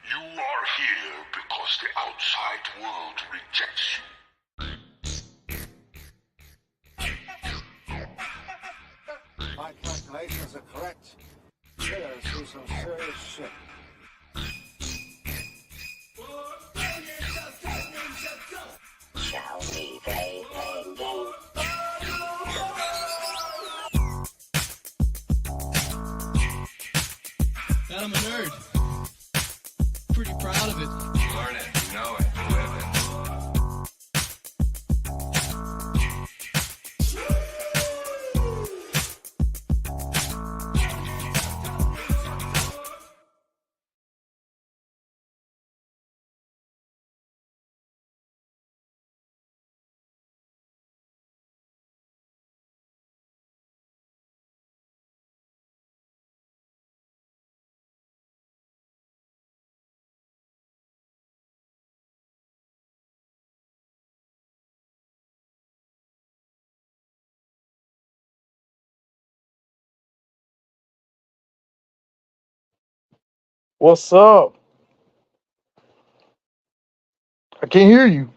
You are here because the outside world rejects you. My calculations are correct. We're gonna see some serious shit. Shall we play a game? And I'm a nerd. Pretty proud of it. Learn it, know it, live it. What's up? I can't hear you.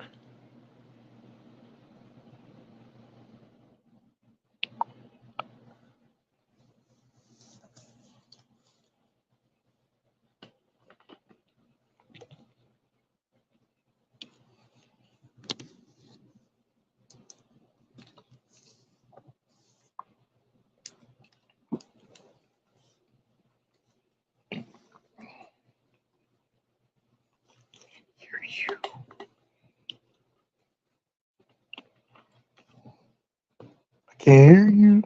I can't hear you.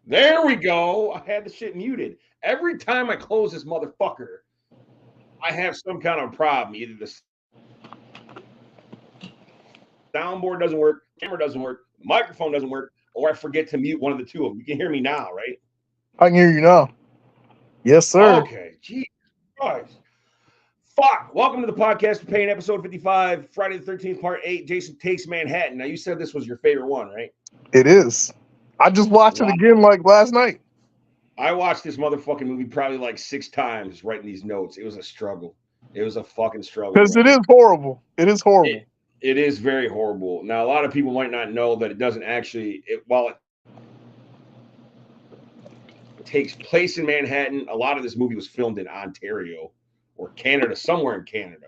There we go. I had the shit muted. Every time I close this motherfucker, I have some kind of problem. Either the soundboard doesn't work, camera doesn't work, microphone doesn't work, or I forget to mute one of the two of them. You can hear me now, right? I can hear you now. Yes, sir. Okay. Jesus Christ. Fuck. Welcome to the podcast. Paying episode 55, Friday the 13th, part 8. Jason Takes Manhattan. Now, you said this was your favorite one, right? It is. I just watched it again like last night. I watched this motherfucking movie probably like 6 times writing these notes. It was a struggle. It was a fucking struggle. Because it is horrible. It is horrible. It is very horrible. Now, a lot of people might not know that it doesn't actually, while it takes place in Manhattan, a lot of this movie was filmed in Ontario or Canada, somewhere in Canada.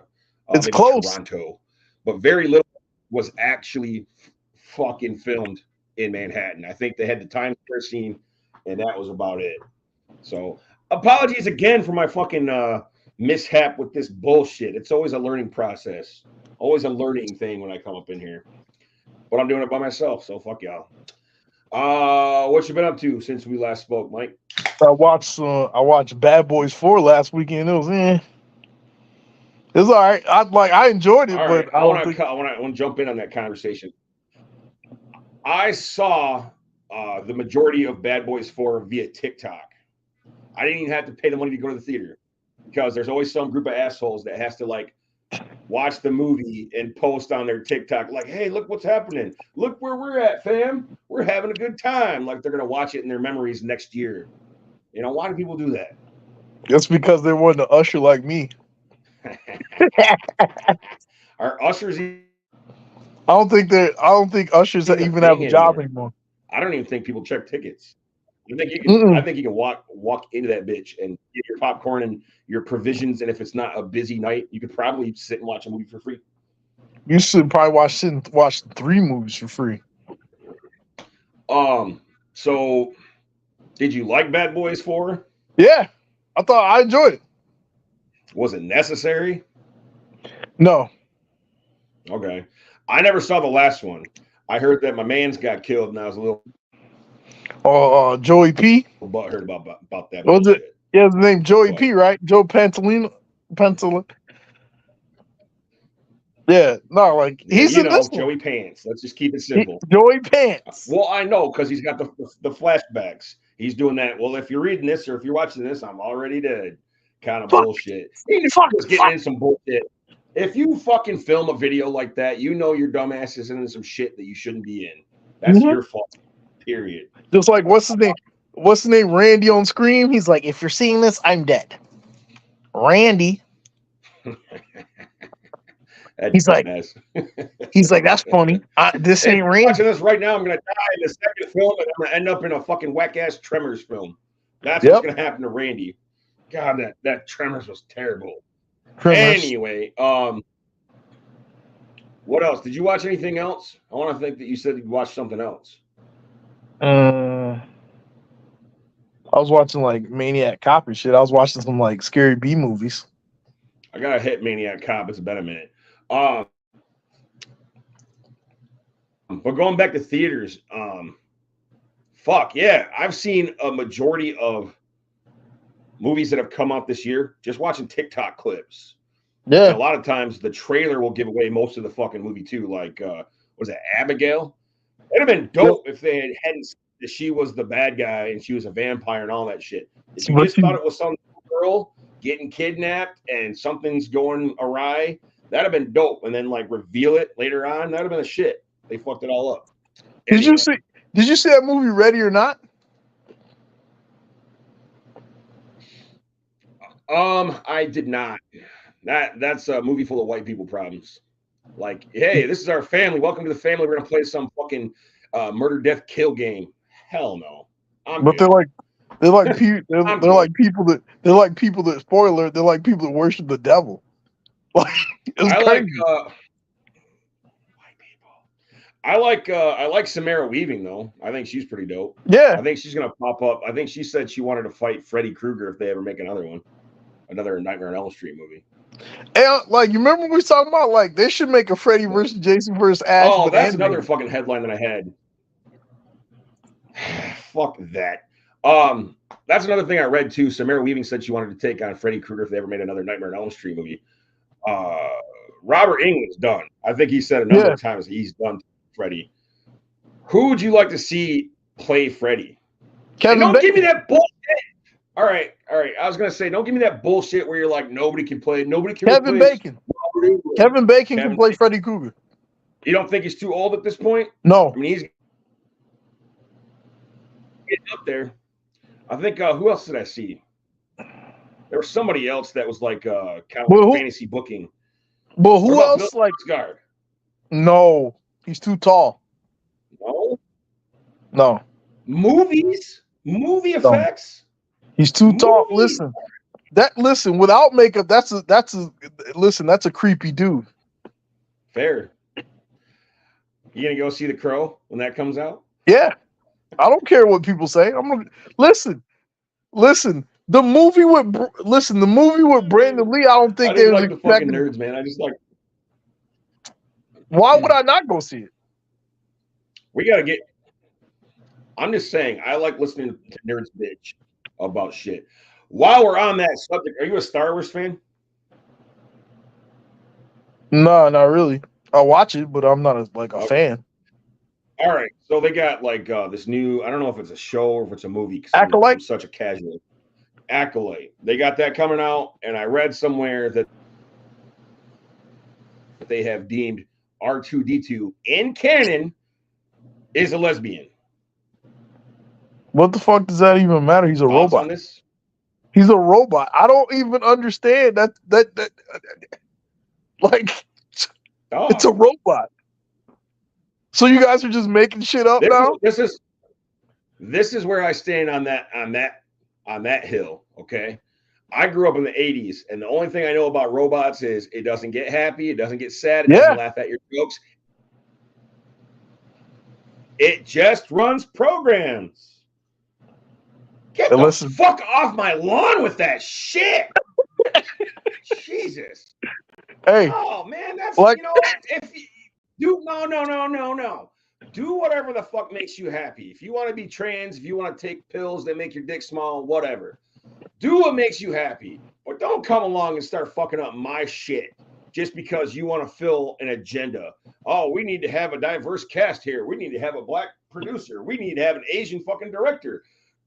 It's maybe close. Toronto. But very little was actually fucking filmed in Manhattan. I think they had the Times Square scene, and that was about it. So, apologies again for my fucking mishap with this bullshit. It's always a learning process. Always a learning thing when I come up in here. But I'm doing it by myself, so fuck y'all. What you been up to since we last spoke, Mike? I watched Bad Boys 4 last weekend. It was It was all right. I enjoyed it, All but right. I want to jump in on that conversation. I saw the majority of Bad Boys 4 via TikTok. I didn't even have to pay the money to go to the theater because there's always some group of assholes that has to like watch the movie and post on their TikTok like, hey, look what's happening. Look where we're at, fam. We're having a good time. Like they're going to watch it in their memories next year. You know, why do people do that? It's because they wanted to usher like me. Are ushers? I don't think ushers even have a job anymore. I don't even think people check tickets. I think you can. I think you can walk into that bitch and get your popcorn and your provisions, and if it's not a busy night, you could probably sit and watch a movie for free. You should probably watch 3 movies for free. So, did you like Bad Boys 4? Yeah, I enjoyed it. Was it necessary? No. Okay, I never saw the last one. I heard that my man's got killed, and I was a little. Joey P. Butthurt about that. What was it? Yeah, his name Joey P. Right? Joe Pantoliano. Yeah, no, like he's in this Joey Pants. Let's just keep it simple. Joey Pants. Well, I know because he's got the flashbacks. He's doing that. Well, if you're reading this or if you're watching this, I'm already dead. Kind of bullshit. He was getting in some bullshit If you fucking film a video like that, you know your dumbass is in some shit that you shouldn't be in. That's Mhm. your fault. Period. Just like what's his name? What's his name? Randy on Scream. He's like, if you're seeing this, I'm dead. Randy. That He's like, dumbass. that's funny. This If ain't I'm Randy. watching this right now, I'm gonna die in the second film, and I'm gonna end up in a fucking whack ass Tremors film. That's Yep. what's gonna happen to Randy. God, that Tremors was terrible. Tremors. Anyway, what else? Did you watch anything else? I want to think that you said you watched something else. I was watching like Maniac Cop and shit. I was watching some like scary B movies. I gotta hit Maniac Cop. It's been a minute. But going back to theaters, fuck yeah, I've seen a majority of movies that have come out this year just watching TikTok clips. Yeah. And a lot of times the trailer will give away most of the fucking movie too. Like, was it Abigail? It'd have been dope if they hadn't. She was the bad guy and she was a vampire and all that shit. If you just thought it was some girl getting kidnapped and something's going awry, that'd have been dope. And then like reveal it later on, that'd have been a shit. They fucked it all up. Did you see that movie Ready or Not? I did not. That's a movie full of white people problems. Like, hey, this is our family. Welcome to the family. We're gonna play some fucking murder, death, kill game. Hell no. But they're like people that spoiler. They're like people that worship the devil. Like it's I crazy. like white people. I like Samara Weaving though. I think she's pretty dope. Yeah. I think she's gonna pop up. I think she said she wanted to fight Freddy Krueger if they ever make another one, another Nightmare on Elm Street movie. And like you remember we was talking about like they should make a Freddy versus Jason versus Ash. Oh, that's animated. another fucking headline that I had. Fuck that. That's another thing I read too. Samara Weaving said she wanted to take on Freddy Krueger if they ever made another Nightmare on Elm Street movie. Robert Englund's done. I think he said a number of times he's done Freddy. Who would you like to see play Freddy? Kevin Don't Bacon. give me that bullshit. All right. I was gonna say, don't give me that bullshit where you're like nobody can play. Nobody can. Kevin Bacon. Kevin Bacon can play Freddy Krueger. You don't think he's too old at this point? No. I mean, he's getting up there. I think who else did I see? There was somebody else that was like kind of like fantasy booking. But who else? Like Skarsgård? No, he's too tall. No. Movies, movie effects. He's too tall. Listen, without makeup, that's a creepy dude. Fair. You gonna go see The Crow when that comes out? Yeah. I don't care what people say. I'm gonna listen. The movie with Brandon Lee. I don't think they like the fucking nerds, man. I just like. Why would I not go see it? We gotta get. I'm just saying. I like listening to nerds bitch about shit. While we're on that subject, are you a Star Wars fan? No, not really. I watch it, but I'm not a fan. All right, so they got like this new. I don't know if it's a show or if it's a movie. Acolyte. I'm such a casual. Acolyte. They got that coming out, and I read somewhere that they have deemed R2-D2 in canon is a lesbian. What the fuck does that even matter? He's a robot. On this? He's a robot. I don't even understand that like it's a robot. So you guys are just making shit up now? This is where I stand on that hill, okay? I grew up in the 80s, and the only thing I know about robots is it doesn't get happy, it doesn't get sad, it doesn't laugh at your jokes. It just runs programs. Get the fuck off my lawn with that shit. Jesus. Hey. Oh man, that's like, if you no. Do whatever the fuck makes you happy. If you want to be trans, if you want to take pills that make your dick small, whatever. Do what makes you happy. But don't come along and start fucking up my shit just because you want to fill an agenda. Oh, we need to have a diverse cast here. We need to have a black producer. We need to have an Asian fucking director.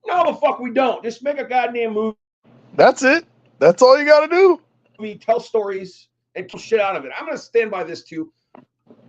No, the fuck we don't. Just make a goddamn movie. That's it. That's all you got to do. We tell stories and pull shit out of it. I'm gonna stand by this too.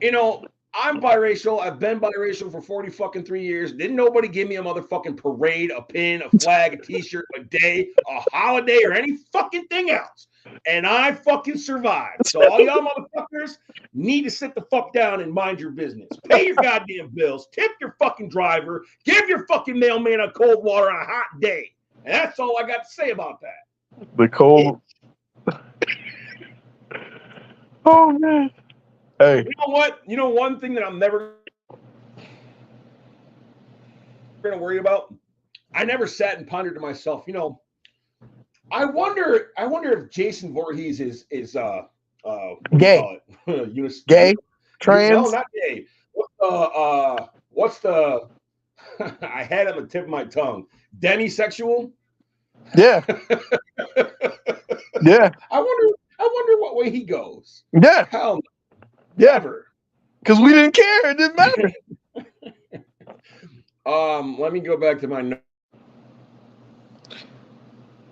You know, I'm biracial. I've been biracial for 40 fucking 3 years. Didn't nobody give me a motherfucking parade, a pin, a flag, a t-shirt, a day, a holiday, or any fucking thing else. And I fucking survived. So all y'all motherfuckers need to sit the fuck down and mind your business. Pay your goddamn bills. Tip your fucking driver. Give your fucking mailman a cold water on a hot day. And that's all I got to say about that. The cold. Oh man. Hey. You know what? You know one thing that I'm never going to worry about? I never sat and pondered to myself, you know, I wonder if Jason Voorhees is gay. Gay? Trans? No, not gay. What's the I had it on the tip of my tongue. Demisexual? Yeah. Yeah. I wonder what way he goes. Yeah. Hell no. Yeah. Never. Because we didn't care. It didn't matter. Let me go back to my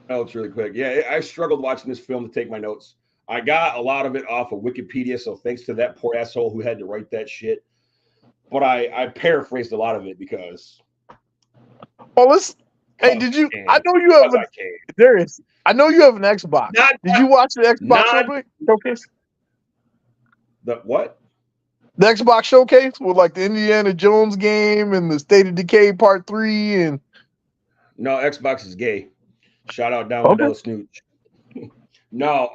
notes really quick. Yeah, I struggled watching this film to take my notes. I got a lot of it off of Wikipedia, so thanks to that poor asshole who had to write that shit. But I paraphrased a lot of it because. Well, let's. Hey, did you? I know you have. Darius, I know you have an Xbox. Did you watch the Xbox showcase? The what? The Xbox showcase with like the Indiana Jones game and the State of Decay Part 3 and. No, Xbox is gay. Shout out down with Snooch. No.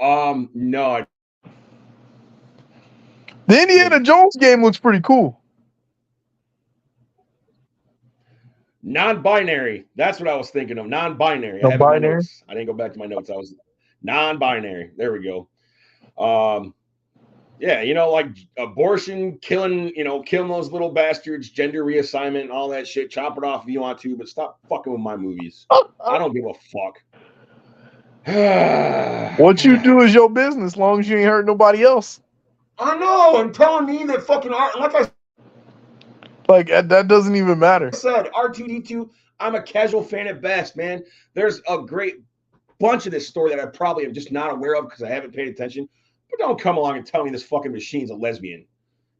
The Indiana Jones game looks pretty cool. Non-binary. That's what I was thinking of. Non-binary. Non-binary. I didn't go back to my notes. I was non-binary. There we go. Yeah, you know, like abortion, killing those little bastards, gender reassignment, all that shit. Chop it off if you want to, but stop fucking with my movies. I don't give a fuck. What you do is your business, as long as you ain't hurt nobody else. I know. And telling me that fucking like that doesn't even matter. I said R2D2. I'm a casual fan at best, man. There's a great bunch of this story that I probably am just not aware of because I haven't paid attention. But don't come along and tell me this fucking machine's a lesbian.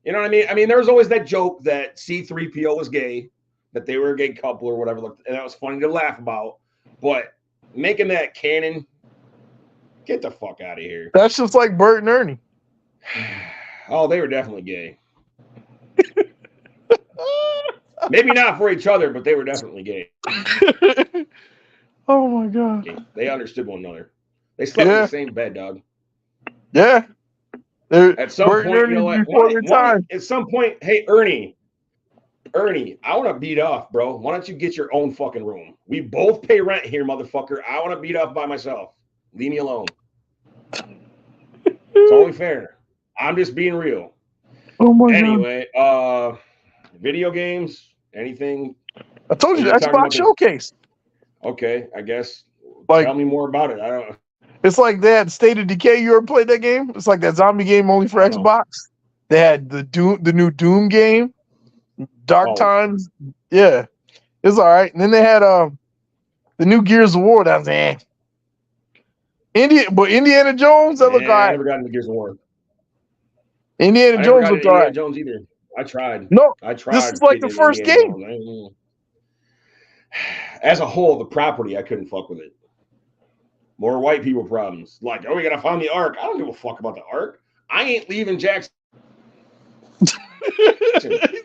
You know what I mean? I mean, there was always that joke that C-3PO was gay, that they were a gay couple or whatever, and that was funny to laugh about. But making that canon, get the fuck out of here. That's just like Bert and Ernie. Oh, they were definitely gay. Maybe not for each other, but they were definitely gay. Oh my god. They understood one another. They slept in the same bed, dog. Yeah. At some point, you know what? At some point, hey, Ernie, I want to beat off, bro. Why don't you get your own fucking room? We both pay rent here, motherfucker. I want to beat off by myself. Leave me alone. It's only fair. I'm just being real. Oh my god. Anyway, video games, anything? I told you the Xbox showcase. Okay, I guess. Like, tell me more about it. I don't. It's like they had State of Decay. You ever played that game? It's like that zombie game only for Xbox. They had the new Doom game, Dark Times. Yeah, it's all right. And then they had the new Gears of War. That was Indiana Jones. That looked all right. I never got into Gears of War. Indiana Jones looked all right. Jones either. I tried. No, I tried. This is like the first game. As a whole, the property, I couldn't fuck with it. More white people problems. Like, we gotta find the Ark. I don't give a fuck about the Ark. I ain't leaving Jackson.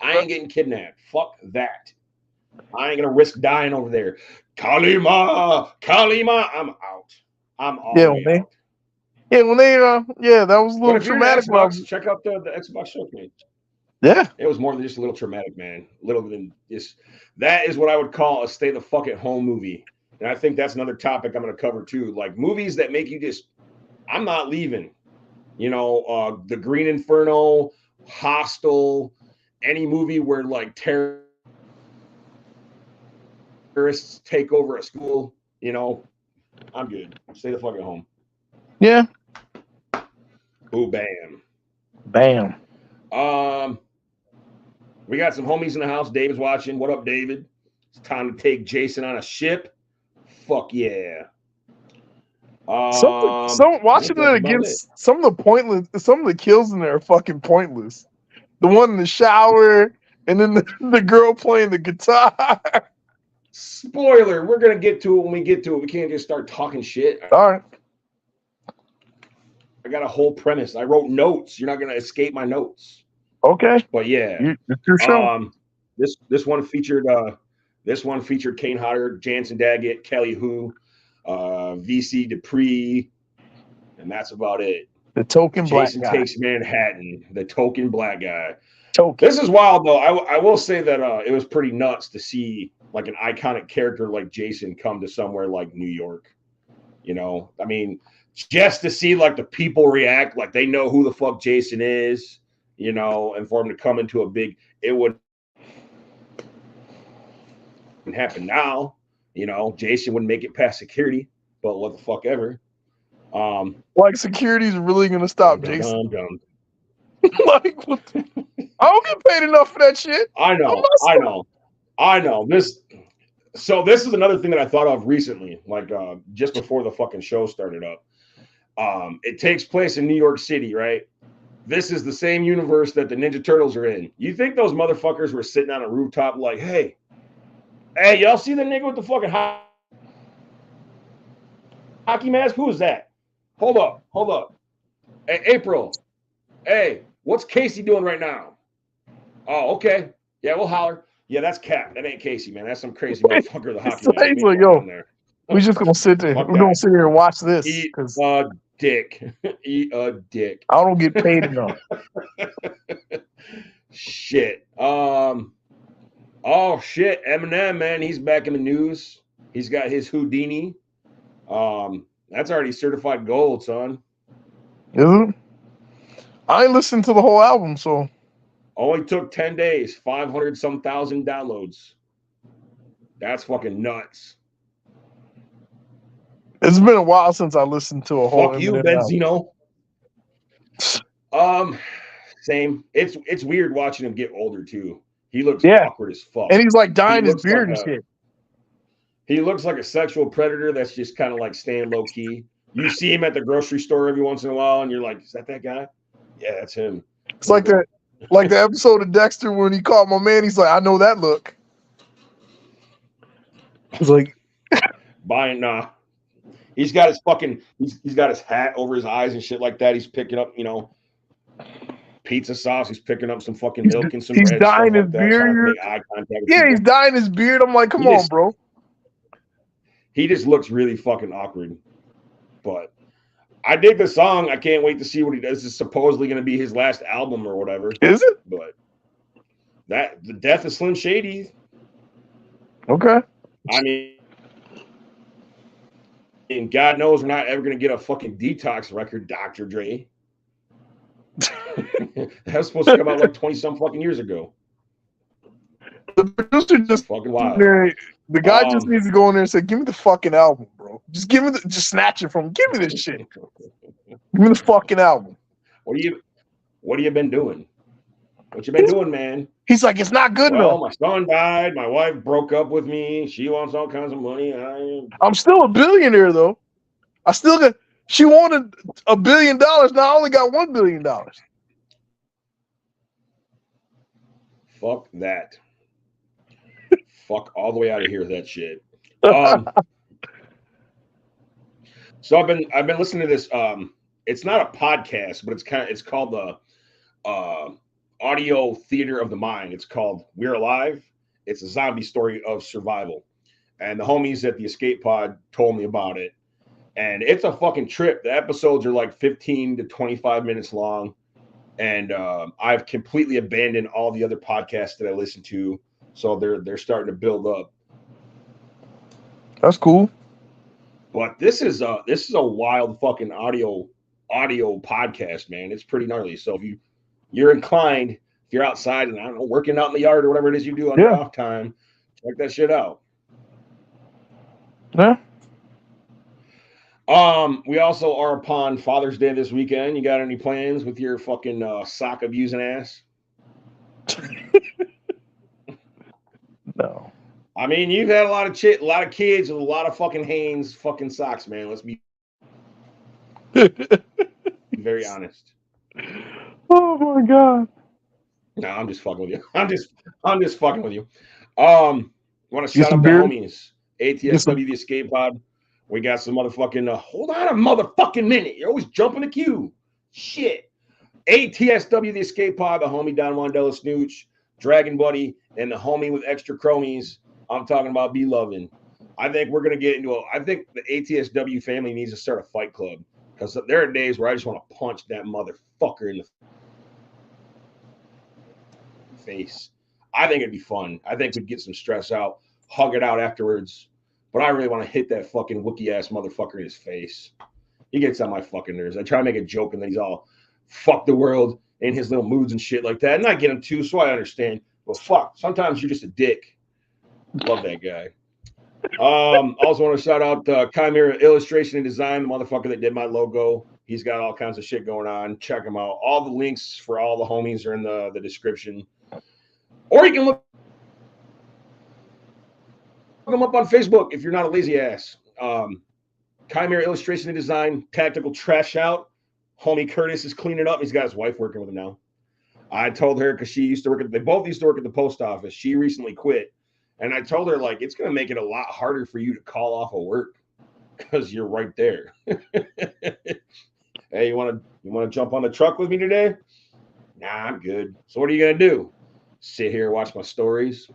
I ain't getting kidnapped. Fuck that. I ain't gonna risk dying over there. Kalima. I'm out. I'm all out. Yeah, when they that was a little traumatic. Xbox, check out the Xbox showcase. Yeah. It was more than just a little traumatic, man. A little bit than just that is what I would call a stay the fuck at home movie. And I think that's another topic I'm going to cover too. Like movies that make you just, I'm not leaving. You know, The Green Inferno, Hostel, any movie where like terrorists take over a school, you know, I'm good. Stay the fuck at home. Yeah. Ooh, bam. Bam. We got some homies in the house. David's watching. What up, David? It's time to take Jason on a ship. Fuck yeah. Some watching that's it about against some of the kills in there are fucking pointless. The one in the shower, and then the girl playing the guitar. Spoiler, we're gonna get to it when we get to it. We can't just start talking shit. All right. I got a whole premise. I wrote notes. You're not gonna escape my notes. Okay. But yeah, It's your show. This one featured Kane Hodder, Jansen Daggett, Kelly Hu, VC Dupree, and that's about it. The token Jason black guy. Takes Manhattan, the token black guy. Token. This is wild though. I will say that it was pretty nuts to see like an iconic character like Jason come to somewhere like New York. You know, I mean, just to see like the people react, like they know who the fuck Jason is, you know, and for him to come into a big, it would happen now. You know, Jason wouldn't make it past security, but what the fuck ever. Like security's really gonna stop Jason. Dumb. Like, what the, I don't get paid enough for that shit. I know. This is another thing that I thought of recently, like just before the fucking show started up. It takes place in New York City, right? This is the same universe that the Ninja Turtles are in. You think those motherfuckers were sitting on a rooftop like, hey, y'all see the nigga with the fucking hockey mask? Who is that? Hold up. Hey, April. Hey, what's Casey doing right now? Oh, okay. Yeah, we'll holler. Yeah, that's Cap. That ain't Casey, man. That's some crazy motherfucker. The hockey mask. He's like, yo, we're just gonna sit there. We're gonna sit here and watch this. Eat a dick. Eat a dick. I don't get paid enough. Shit. Oh shit. Eminem, man, he's back in the news. He's got his Houdini. That's already certified gold, son. Is it? I ain't listened to the whole album, so only took 10 days, 500-some thousand downloads. That's fucking nuts. It's been a while since I listened to a whole. Fuck you, Benzino. Same. It's weird watching him get older too. He looks awkward as fuck, and he's like dyeing his beard and shit. He looks like a sexual predator that's just kind of like staying low key. You see him at the grocery store every once in a while, and you're like, "Is that guy?" Yeah, that's him. It's like the episode of Dexter when he called my man. He's like, "I know that look." He's like, "Buying nah." He's got his fucking. He's got his hat over his eyes and shit like that. He's picking up, pizza sauce. He's picking up some fucking milk and some. He's bread, dyeing his like beard. Yeah, he's dyeing his beard. I'm like, come on, bro. He just looks really fucking awkward. But I dig the song. I can't wait to see what he does. This is supposedly going to be his last album or whatever. Is it? But the death of Slim Shady. Okay. I mean, God knows we're not ever going to get a fucking Detox record, Dr. Dre. That was supposed to come out like 20-some fucking years ago. The producer just fucking wild. The guy just needs to go in there and say, "Give me the fucking album, bro. Just snatch it from him. Give me this shit. Give me the fucking album." What have you been doing? What you been doing, man? He's like, "It's not good enough. My son died. My wife broke up with me. She wants all kinds of money. I'm still a billionaire, though. She wanted $1 billion. Now I only got $1 billion. Fuck that. Fuck all the way out of here with that shit. So I've been listening to this. It's not a podcast, but it's called the Audio Theater of the Mind. It's called We're Alive. It's a zombie story of survival. And the homies at the Escape Pod told me about it. And it's a fucking trip. The episodes are like 15 to 25 minutes long. And I've completely abandoned all the other podcasts that I listen to. So they're starting to build up. That's cool. But this is a wild fucking audio podcast, man. It's pretty gnarly. So if you're inclined, if you're outside and I don't know, working out in the yard or whatever it is you do on your off time, check that shit out. Yeah. We also are upon Father's Day this weekend. You got any plans with your fucking sock abusing ass? No. I mean, you've had a lot of kids with a lot of fucking Hanes fucking socks, man. Let's be Be very honest. Oh my god. No, I'm just fucking with you. I'm just fucking with you. Want to Get shout some out the beer. homies. Get some. ATSW the Escape Pod. We got some motherfucking hold on a motherfucking minute. You're always jumping the queue. Shit. ATSW the Escape Pod, the homie Don Wandela Snooch, Dragon Buddy, and the homie with extra chromies. I'm talking about B Lovin'. I think we're gonna get into I think the ATSW family needs to start a fight club. Because there are days where I just want to punch that motherfucker in the face. I think it'd be fun. I think we'd get some stress out, hug it out afterwards. But I really want to hit that fucking Wookiee ass motherfucker in his face. He gets on my fucking nerves. I try to make a joke and then he's all fuck the world in his little moods and shit like that. And I get him too, so I understand. But fuck, sometimes you're just a dick. Love that guy. Also want to shout out Chimera Illustration and Design, the motherfucker that did my logo. He's got all kinds of shit going on. Check him out. All the links for all the homies are in the description. Or you can look them up on Facebook if you're not a lazy ass. Chimera Illustration and Design, Tactical Trash Out. Homie Curtis is cleaning up. He's got his wife working with him now. I told her because she used to work they both used to work at the post office. She recently quit. And I told her, like, it's going to make it a lot harder for you to call off of work because you're right there. Hey, you want to jump on the truck with me today? Nah, I'm good. So what are you going to do? Sit here and watch my stories?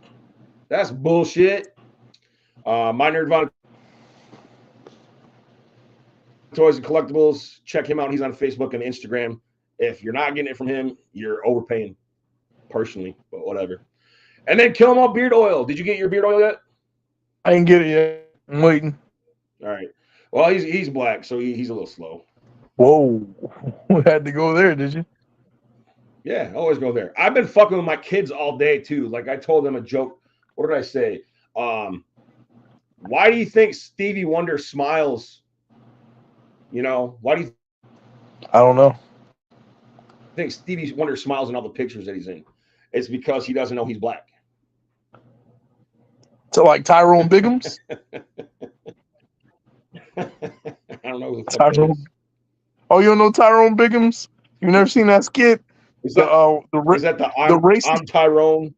That's bullshit. My Nerdvana Toys and Collectibles. Check him out. He's on Facebook and Instagram. If you're not getting it from him, you're overpaying personally, but whatever. And then Kill 'Em All Beard Oil. Did you get your beard oil yet? I ain't get it yet. I'm waiting. All right. Well, he's black, so he's a little slow. Whoa. We had to go there, did you? Yeah, always go there. I've been fucking with my kids all day, too. Like, I told them a joke. What did I say? Why do you think Stevie Wonder smiles? You know, why do you I don't know. think Stevie Wonder smiles in all the pictures that he's in? It's because he doesn't know he's black. So like Tyrone Biggums? I don't know who the fuck that Tyrone. is. Oh, you don't know Tyrone Biggums? You never seen that skit? Is that the racist I'm Tyrone?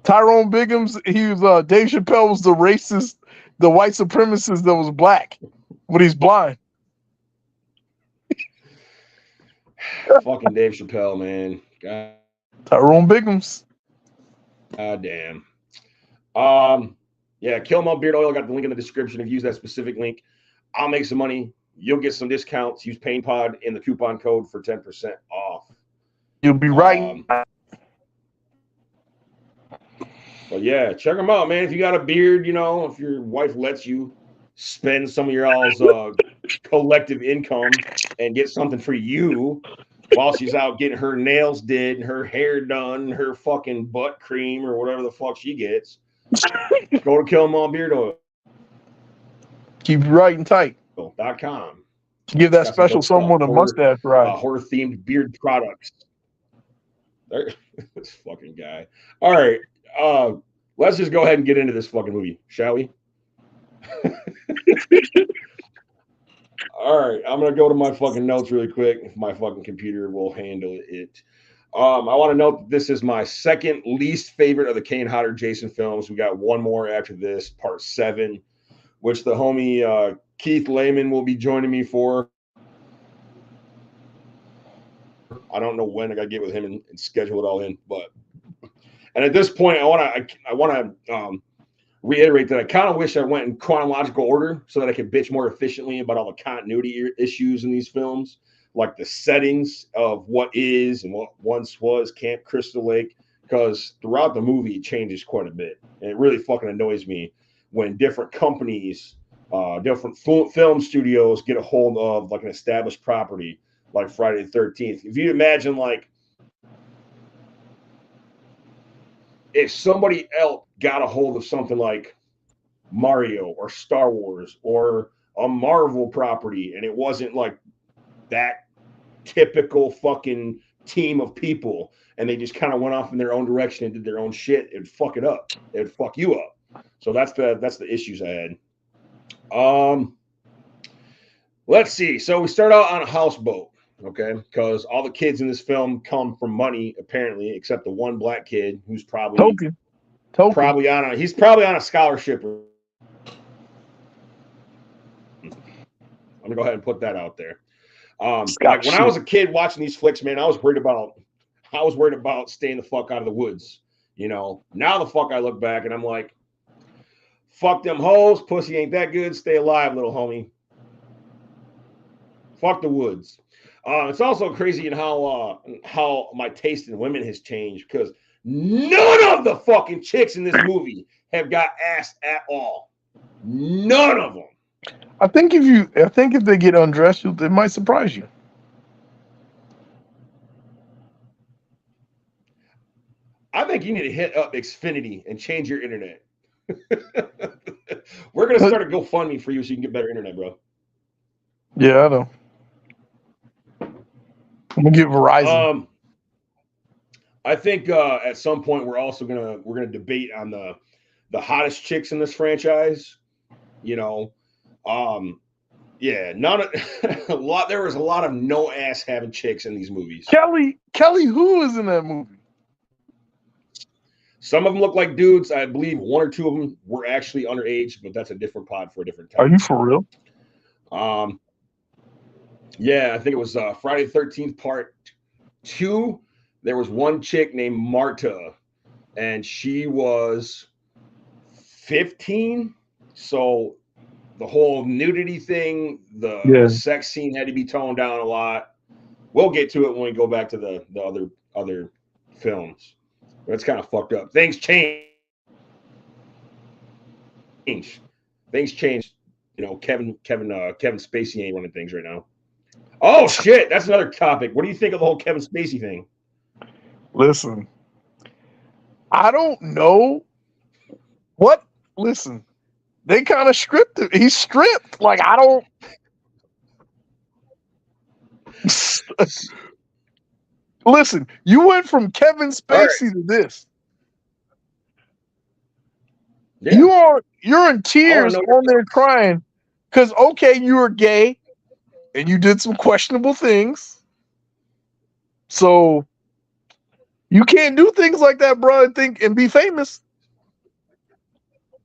Tyrone Biggums, he was Dave Chappelle was the racist, the white supremacist that was black, but he's blind. Fucking Dave Chappelle, man. God Tyrone Biggums. damn. Yeah, Kill 'Em All Beard Oil. Got the link in the description. If you use that specific link, I'll make some money. You'll get some discounts. Use PainPod in the coupon code for 10% off. You'll be right. But yeah, check them out, man. If you got a beard, you know, if your wife lets you spend some of your all's collective income and get something for you while she's out getting her nails did, her hair done, her fucking butt cream or whatever the fuck she gets, go to Kill 'Em All Beard Oil. Keep you right and tight. .com. Give that special someone a mustache ride. Horror-themed beard products. This fucking guy. All right. Let's just go ahead and get into this fucking movie, shall we? All right. I'm going to go to my fucking notes really quick. If my fucking computer will handle it. I want to note that this is my second least favorite of the Kane Hodder Jason films. We got one more after this, part 7, which the homie Keith Lehman will be joining me for. I don't know when I got to get with him and schedule it all in, but and at this point, I want to reiterate that I kind of wish I went in chronological order so that I could bitch more efficiently about all the continuity issues in these films, like the settings of what is and what once was Camp Crystal Lake, because throughout the movie it changes quite a bit, and it really fucking annoys me when different companies, different film studios get a hold of like an established property like Friday the 13th. If you imagine, like, if somebody else got a hold of something like Mario or Star Wars or a Marvel property, and it wasn't like that typical fucking team of people, and they just kind of went off in their own direction and did their own shit, it'd fuck it up. It'd fuck you up. So that's the issues I had. Let's see. So we start out on a houseboat, okay? Because all the kids in this film come from money, apparently, except the one black kid who's probably Token. he's probably on a scholarship. I'm gonna go ahead and put that out there. Like when I was a kid watching these flicks, man, I was worried about staying the fuck out of the woods. You know, now the fuck I look back and I'm like, fuck them hoes, pussy ain't that good. Stay alive, little homie. Fuck the woods. It's also crazy in how my taste in women has changed because none of the fucking chicks in this movie have got ass at all. None of them. I think if they get undressed, it might surprise you. I think you need to hit up Xfinity and change your internet. We're gonna start a GoFundMe for you so you can get better internet, bro. Yeah, I know. I'm gonna get Verizon. I think at some point we're gonna debate on the hottest chicks in this franchise. You know, yeah, there was a lot of no ass having chicks in these movies. Kelly, who is in that movie? Some of them look like dudes. I believe one or two of them were actually underage, but that's a different pod for a different time. Are you for real? Yeah, I think it was Friday the 13th Part 2. There was one chick named Marta, and she was 15. So the whole nudity thing, the sex scene had to be toned down a lot. We'll get to it when we go back to the other films. That's kind of fucked up. Things change. Things change. You know, Kevin Spacey ain't running things right now. Oh shit, that's another topic. What do you think of the whole Kevin Spacey thing? Listen, I don't know what. Listen, they kind of stripped him. He's stripped. Like I don't. Listen, you went from Kevin Spacey to this. Yeah. You're in tears on there crying because okay, you were gay and you did some questionable things. So you can't do things like that, bro, and be famous.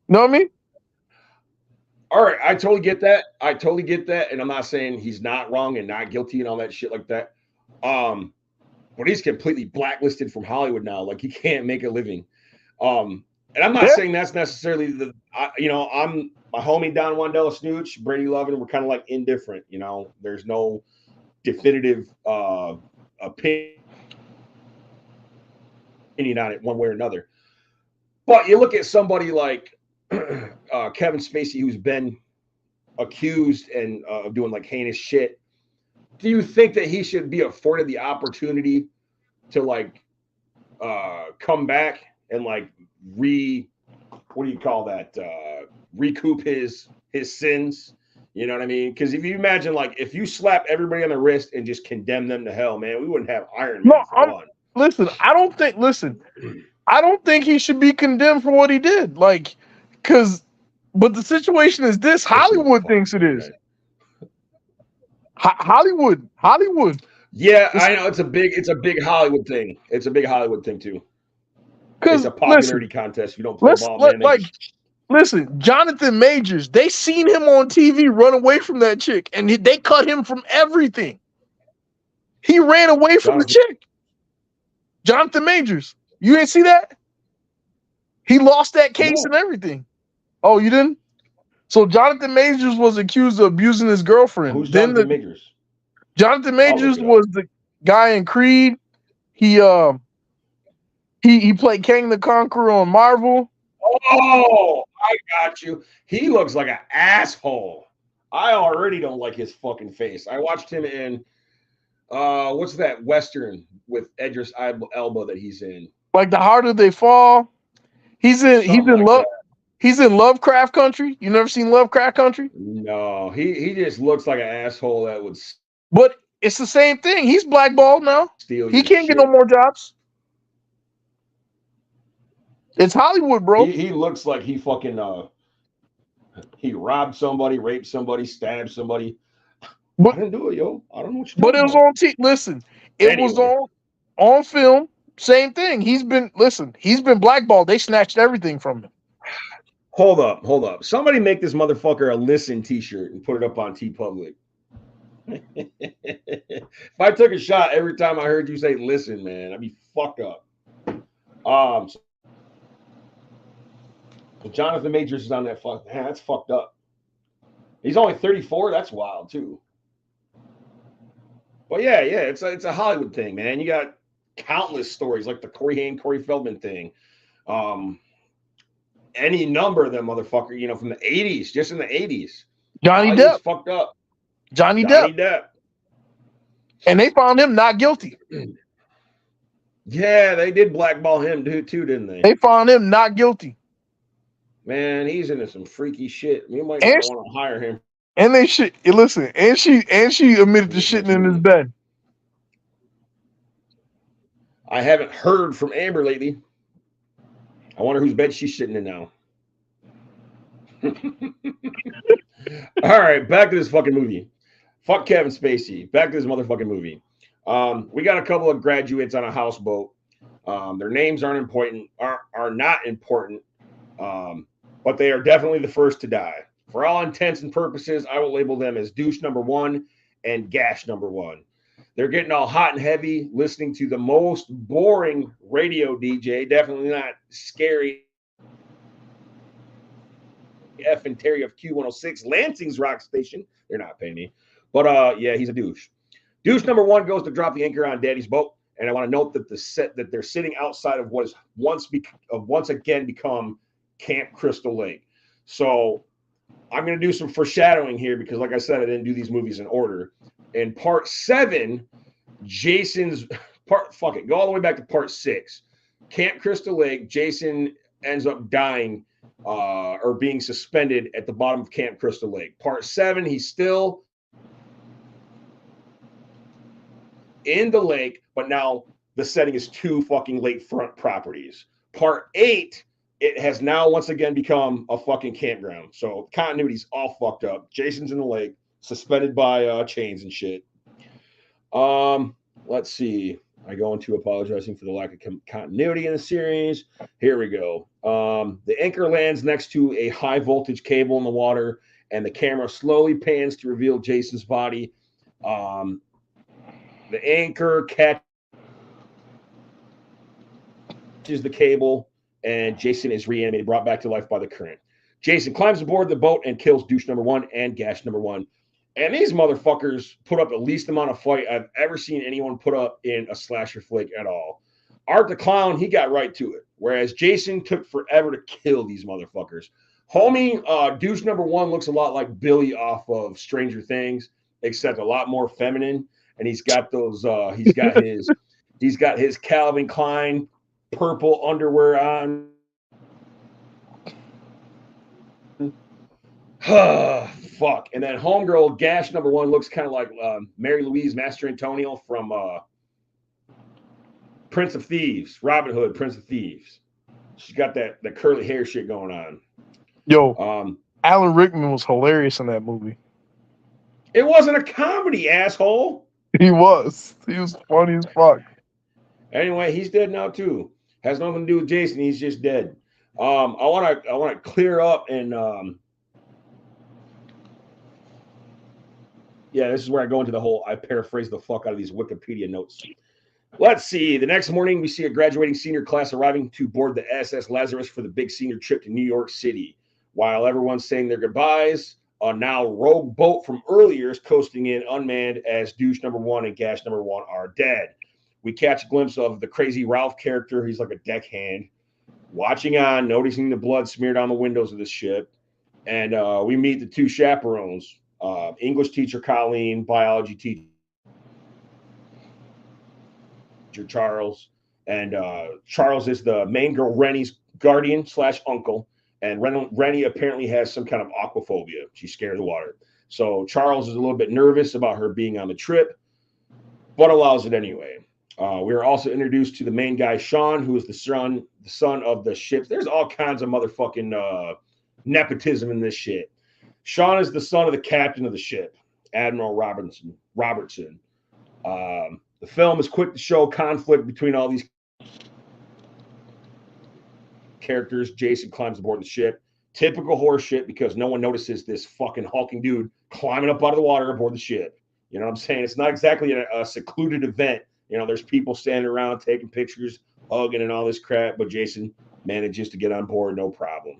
Know what I mean? All right, I totally get that. And I'm not saying he's not wrong and not guilty and all that shit like that. But he's completely blacklisted from Hollywood now. Like he can't make a living. And I'm not saying that's necessarily I'm my homie Don Wandela Snooch, Brady Lovin. We're kind of like indifferent. You know, there's no definitive opinion on it one way or another. But you look at somebody like Kevin Spacey, who's been accused and of doing like heinous shit. Do you think that he should be afforded the opportunity to like come back and like recoup his sins? You know what I mean? Because if you imagine like if you slap everybody on the wrist and just condemn them to hell, man, we wouldn't have Iron Man for one. Listen, I don't think he should be condemned for what he did. Like, but the situation is this: Hollywood thinks it is. Hollywood. Yeah, I know it's a big Hollywood thing. It's a big Hollywood thing too. It's a popularity contest. You don't play ball, man. Listen, Jonathan Majors. They seen him on TV run away from that chick, and they cut him from everything. He ran away from the chick. Jonathan Majors. You didn't see that? He lost that case and everything. Oh, you didn't? So Jonathan Majors was accused of abusing his girlfriend. Who's Jonathan Majors? Jonathan Majors was the guy in Creed. He played Kang the Conqueror on Marvel. Oh, I got you. He looks like an asshole. I already don't like his fucking face. I watched him in what's that Western with Idris Elba that he's in? Like The Harder They Fall. He's in Lovecraft Country. You never seen Lovecraft Country? No, he just looks like an asshole that would. But it's the same thing. He's blackballed now. He can't get no more jobs. It's Hollywood, bro. He looks like he fucking he robbed somebody, raped somebody, stabbed somebody. But- I didn't do it, yo. I don't know what you're But talking it was about. on listen, it was Anyway. on film. Same thing. He's been blackballed. They snatched everything from him. Hold up. Somebody make this motherfucker a listen t-shirt and put it up on TeePublic. If I took a shot every time I heard you say listen, man, I'd be fucked up. So Jonathan Majors is on that fuck. Man, that's fucked up. He's only 34. That's wild too. Well, yeah, it's a Hollywood thing, man. You got countless stories like the Corey Haim, Corey Feldman thing. Any number of them, motherfucker, from the 80s, just in the 80s. Johnny Depp. Fucked up. Johnny Depp. And they found him not guilty. Yeah, they did blackball him too, didn't they? They found him not guilty. Man, he's into some freaky shit. You might not want to hire him. And they shit. Listen, and she admitted to shitting in his bed. I haven't heard from Amber lately. I wonder whose bed she's sitting in now. All right, back to this fucking movie. Fuck Kevin Spacey. Back to this motherfucking movie. We got a couple of graduates on a houseboat. Their names aren't important, are not important, but they are definitely the first to die. For all intents and purposes, I will label them as douche number 1 and gash number 1. They're getting all hot and heavy, listening to the most boring radio DJ. Definitely not scary. F and Terry of Q106, Lansing's rock station. They're not paying me. But yeah, he's a douche. Douche number 1 goes to drop the anchor on Daddy's boat. And I want to note that they're sitting outside of what is once again become Camp Crystal Lake. So I'm going to do some foreshadowing here because, like I said, I didn't do these movies in order. In part 7, Jason's part, go all the way back to part 6. Camp Crystal Lake, Jason ends up dying or being suspended at the bottom of Camp Crystal Lake. Part 7, he's still in the lake, but now the setting is 2 fucking lakefront properties. Part 8, it has now once again become a fucking campground. So continuity's all fucked up. Jason's in the lake, suspended by chains and shit. Let's see. I go into apologizing for the lack of continuity in the series. Here we go. The anchor lands next to a high voltage cable in the water, and the camera slowly pans to reveal Jason's body. The anchor catches the cable, and Jason is reanimated, brought back to life by the current. Jason climbs aboard the boat and kills douche number 1 and gash number 1. And these motherfuckers put up the least amount of fight I've ever seen anyone put up in a slasher flick at all. Art the Clown, he got right to it, whereas Jason took forever to kill these motherfuckers. Homie, douche number 1 looks a lot like Billy off of Stranger Things, except a lot more feminine. And he's got those, he's got his Calvin Klein purple underwear on. Fuck. And then homegirl gash number 1 looks kind of like Mary Louise Master Antonio from Prince of Thieves, Robin Hood, Prince of Thieves. She's got that curly hair shit going on. Yo, Alan Rickman was hilarious in that movie. It wasn't a comedy, asshole. He was funny as fuck. Anyway, he's dead now too. Has nothing to do with Jason. He's just dead. I want to clear up and yeah, this is where I go into the whole. I paraphrase the fuck out of these Wikipedia notes. Let's see. The next morning, we see a graduating senior class arriving to board the SS Lazarus for the big senior trip to New York City. While everyone's saying their goodbyes, a now rogue boat from earlier is coasting in unmanned as douche number 1 and gash number 1 are dead. We catch a glimpse of the crazy Ralph character. He's like a deckhand, watching on, noticing the blood smeared on the windows of this ship. And we meet the 2 chaperones, English teacher Colleen, biology teacher Charles. And Charles is the main girl, Rennie's guardian / uncle. And Rennie apparently has some kind of aquaphobia. She's scared of the water. So Charles is a little bit nervous about her being on the trip, but allows it anyway. We are also introduced to the main guy, Sean, who is the son of the ship. There's all kinds of motherfucking nepotism in this shit. Sean is the son of the captain of the ship. Admiral Robertson. The film is quick to show conflict between all these characters. Jason climbs aboard the ship. Typical horse shit because no one notices this fucking hulking dude climbing up out of the water aboard the ship. You know what I'm saying? It's not exactly a secluded event. You know, there's people standing around taking pictures, hugging and all this crap, but Jason manages to get on board, no problem.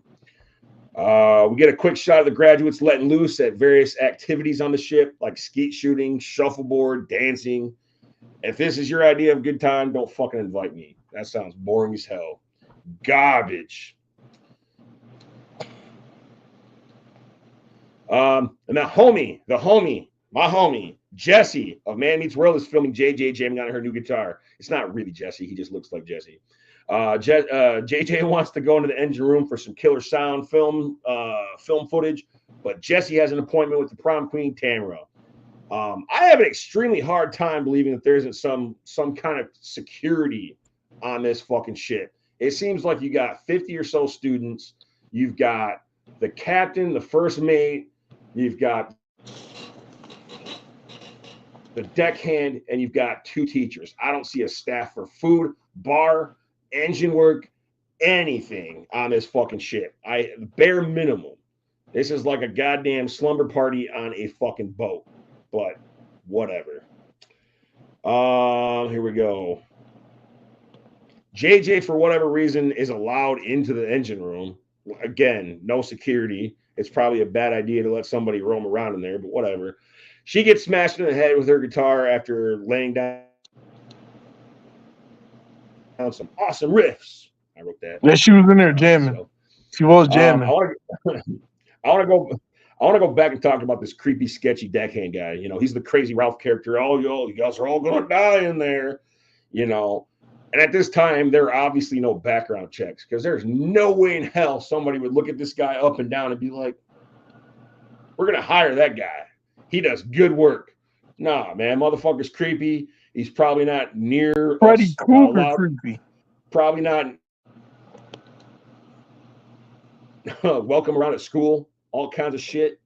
We get a quick shot of the graduates letting loose at various activities on the ship, like skeet shooting, shuffleboard, dancing. If this is your idea of a good time, don't fucking invite me. That sounds boring as hell. Garbage. And my homie, Jesse of Man Meets World is filming JJ jamming on her new guitar. It's not really Jesse. He just looks like Jesse. JJ wants to go into the engine room for some killer sound film footage, but Jesse has an appointment with the prom queen, Tamara. I have an extremely hard time believing that there isn't some kind of security on this fucking shit. It seems like you got 50 or so students. You've got the captain, the first mate, you've got the deckhand, and you've got 2 teachers. I don't see a staff for food, bar, engine work, anything on this fucking ship. Bare minimum. This is like a goddamn slumber party on a fucking boat. But whatever. Here we go. JJ, for whatever reason, is allowed into the engine room. Again, no security. It's probably a bad idea to let somebody roam around in there, but whatever. She gets smashed in the head with her guitar after laying down some awesome riffs. I wrote that. Yeah, she was in there jamming. So, she was jamming. I want to go back and talk about this creepy, sketchy deckhand guy. You know, he's the crazy Ralph character. Oh, you guys are all gonna die in there. You know, and at this time there are obviously no background checks because there's no way in hell somebody would look at this guy up and down and be like, "We're gonna hire that guy. He does good work." Nah, man, motherfucker's creepy. He's probably not near Freddy Krueger creepy. Probably not welcome around at school. All kinds of shit.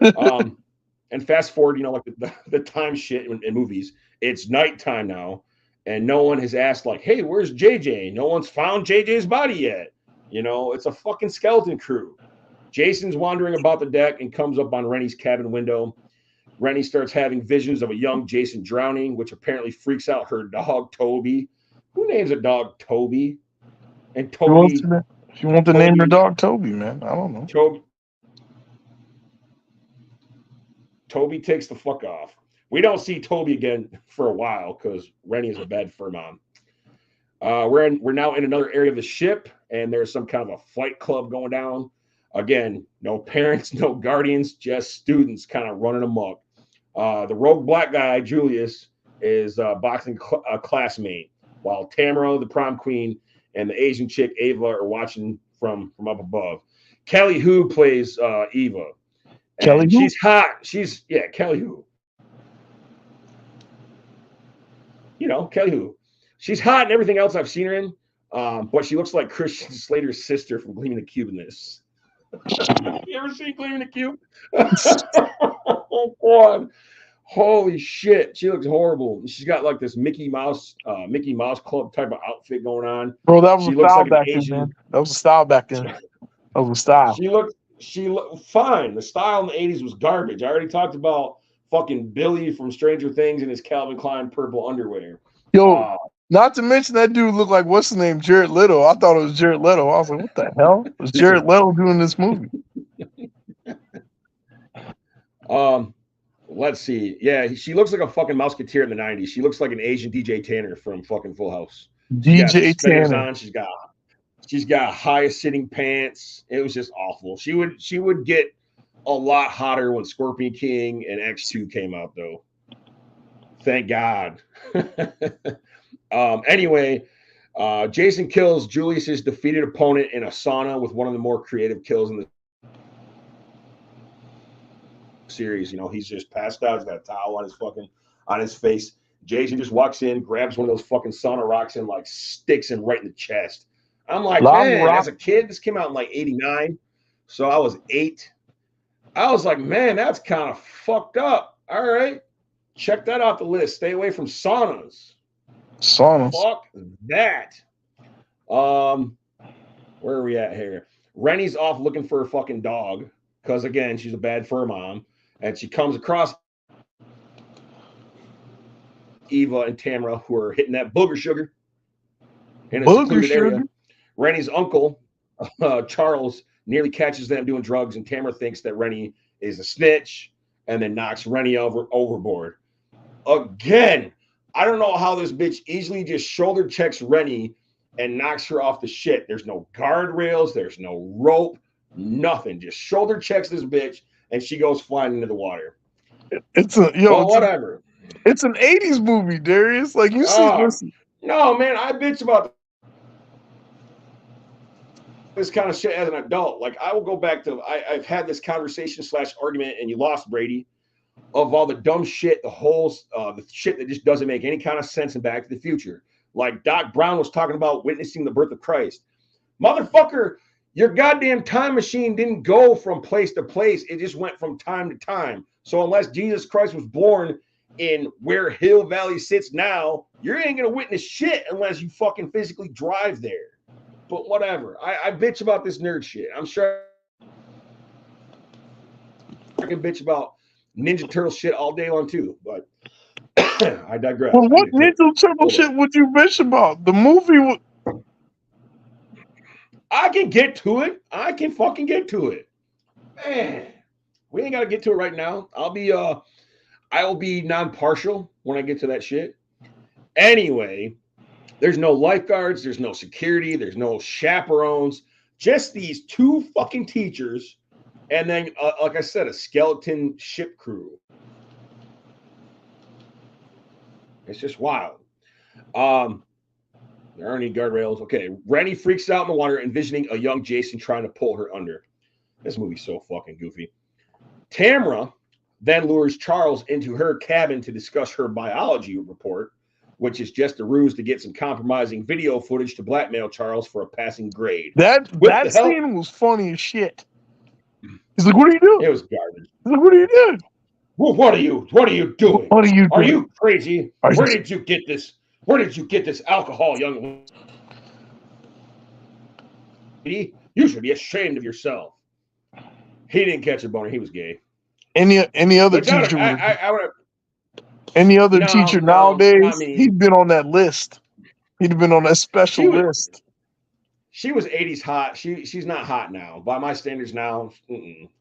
And fast forward, you know, like the time shit in movies. It's nighttime now, and no one has asked, like, hey, where's JJ? No one's found JJ's body yet. You know, it's a fucking skeleton crew. Jason's wandering about the deck and comes up on Rennie's cabin window. Rennie starts having visions of a young Jason drowning, which apparently freaks out her dog, Toby. Who names a dog Toby? And Toby. She wants to name her dog Toby, man. I don't know. Toby takes the fuck off. We don't see Toby again for a while because Rennie is a bad fur mom. We're now in another area of the ship, and there's some kind of a fight club going down. Again, no parents, no guardians, just students kind of running amok. The rogue black guy, Julius, is boxing a classmate, while Tamara, the prom queen, and the Asian chick, Ava, are watching from up above. Kelly Hu plays Eva. Kelly Hu? She's hot. Kelly Hu. You know, Kelly Hu. She's hot and everything else I've seen her in, but she looks like Christian Slater's sister from Gleaming the Cube in this. You ever seen Gleaming the Cube? Oh, God. Holy shit. She looks horrible. She's got like this Mickey Mouse Club type of outfit going on. Bro, that was a style back then, man. That was a style back then. That was a style. She looked fine. The style in the 80s was garbage. I already talked about fucking Billy from Stranger Things in his Calvin Klein purple underwear. Yo, not to mention that dude looked like, what's his name, Jared Leto. I thought it was Jared Leto. I was like, what the hell was Jared Leto doing this movie? Let's see. Yeah, she looks like a fucking Mouseketeer in the 90s. She looks like an Asian DJ Tanner from fucking Full House. DJ Tanner. On. She's got high sitting pants. It was just awful. She would get a lot hotter when Scorpion King and X2 came out, though. Thank God. Anyway, Jason kills Julius's defeated opponent in a sauna with one of the more creative kills in the series. You know, he's just passed out. He's got a towel on his face. Jason just walks in, grabs one of those fucking sauna rocks and like sticks him right in the chest. I'm like, man, as a kid, this came out in like 89. So I was 8. I was like, man, that's kind of fucked up. All right. Check that off the list. Stay away from saunas. Saunas. Fuck that. Where are we at here? Rennie's off looking for a fucking dog because, again, she's a bad fur mom. And she comes across Eva and Tamara, who are hitting that booger sugar in a secluded area. Rennie's uncle, Charles, nearly catches them doing drugs, and Tamara thinks that Rennie is a snitch and then knocks Rennie overboard. Again, I don't know how this bitch easily just shoulder checks Rennie and knocks her off the shit. There's no guardrails, there's no rope, nothing. Just shoulder checks this bitch, and she goes flying into the water. It's a whatever. It's an 80s movie, Darius. Like you see, listen. No, man, I bitch about this kind of shit as an adult. Like, I will go back to I've had this conversation / argument, and you lost, Brady, of all the dumb shit, the shit that just doesn't make any kind of sense in Back to the Future. Like Doc Brown was talking about witnessing the birth of Christ. Motherfucker, your goddamn time machine didn't go from place to place. It just went from time to time. So unless Jesus Christ was born in where Hill Valley sits now, you ain't going to witness shit unless you fucking physically drive there. But whatever. I bitch about this nerd shit. I'm sure I can bitch about Ninja Turtle shit all day long too, but I digress. Well, what Ninja Turtle shit would you bitch about? The movie I can get to it. I can fucking get to it. Man, we ain't got to get to it right now. I will be non-partial when I get to that shit. Anyway, there's no lifeguards, there's no security, there's no chaperones, just these two fucking teachers, and then, like I said, a skeleton ship crew. It's just wild. There aren't any guardrails. Okay, Rennie freaks out in the water, envisioning a young Jason trying to pull her under. This movie's so fucking goofy. Tamara then lures Charles into her cabin to discuss her biology report, which is just a ruse to get some compromising video footage to blackmail Charles for a passing grade. That scene was funny as shit. He's like, "What are you doing?" It was garbage. He's like, "What are you doing?" Well, what are you doing? What are you doing? Are you crazy? Where did you get this? Where did you get this alcohol, young lady? You should be ashamed of yourself. He didn't catch a boner. He was gay. Any other teacher? Any other teacher nowadays? He'd been on that list. He'd have been on that special list. She was 80s hot. She's not hot now. By my standards now.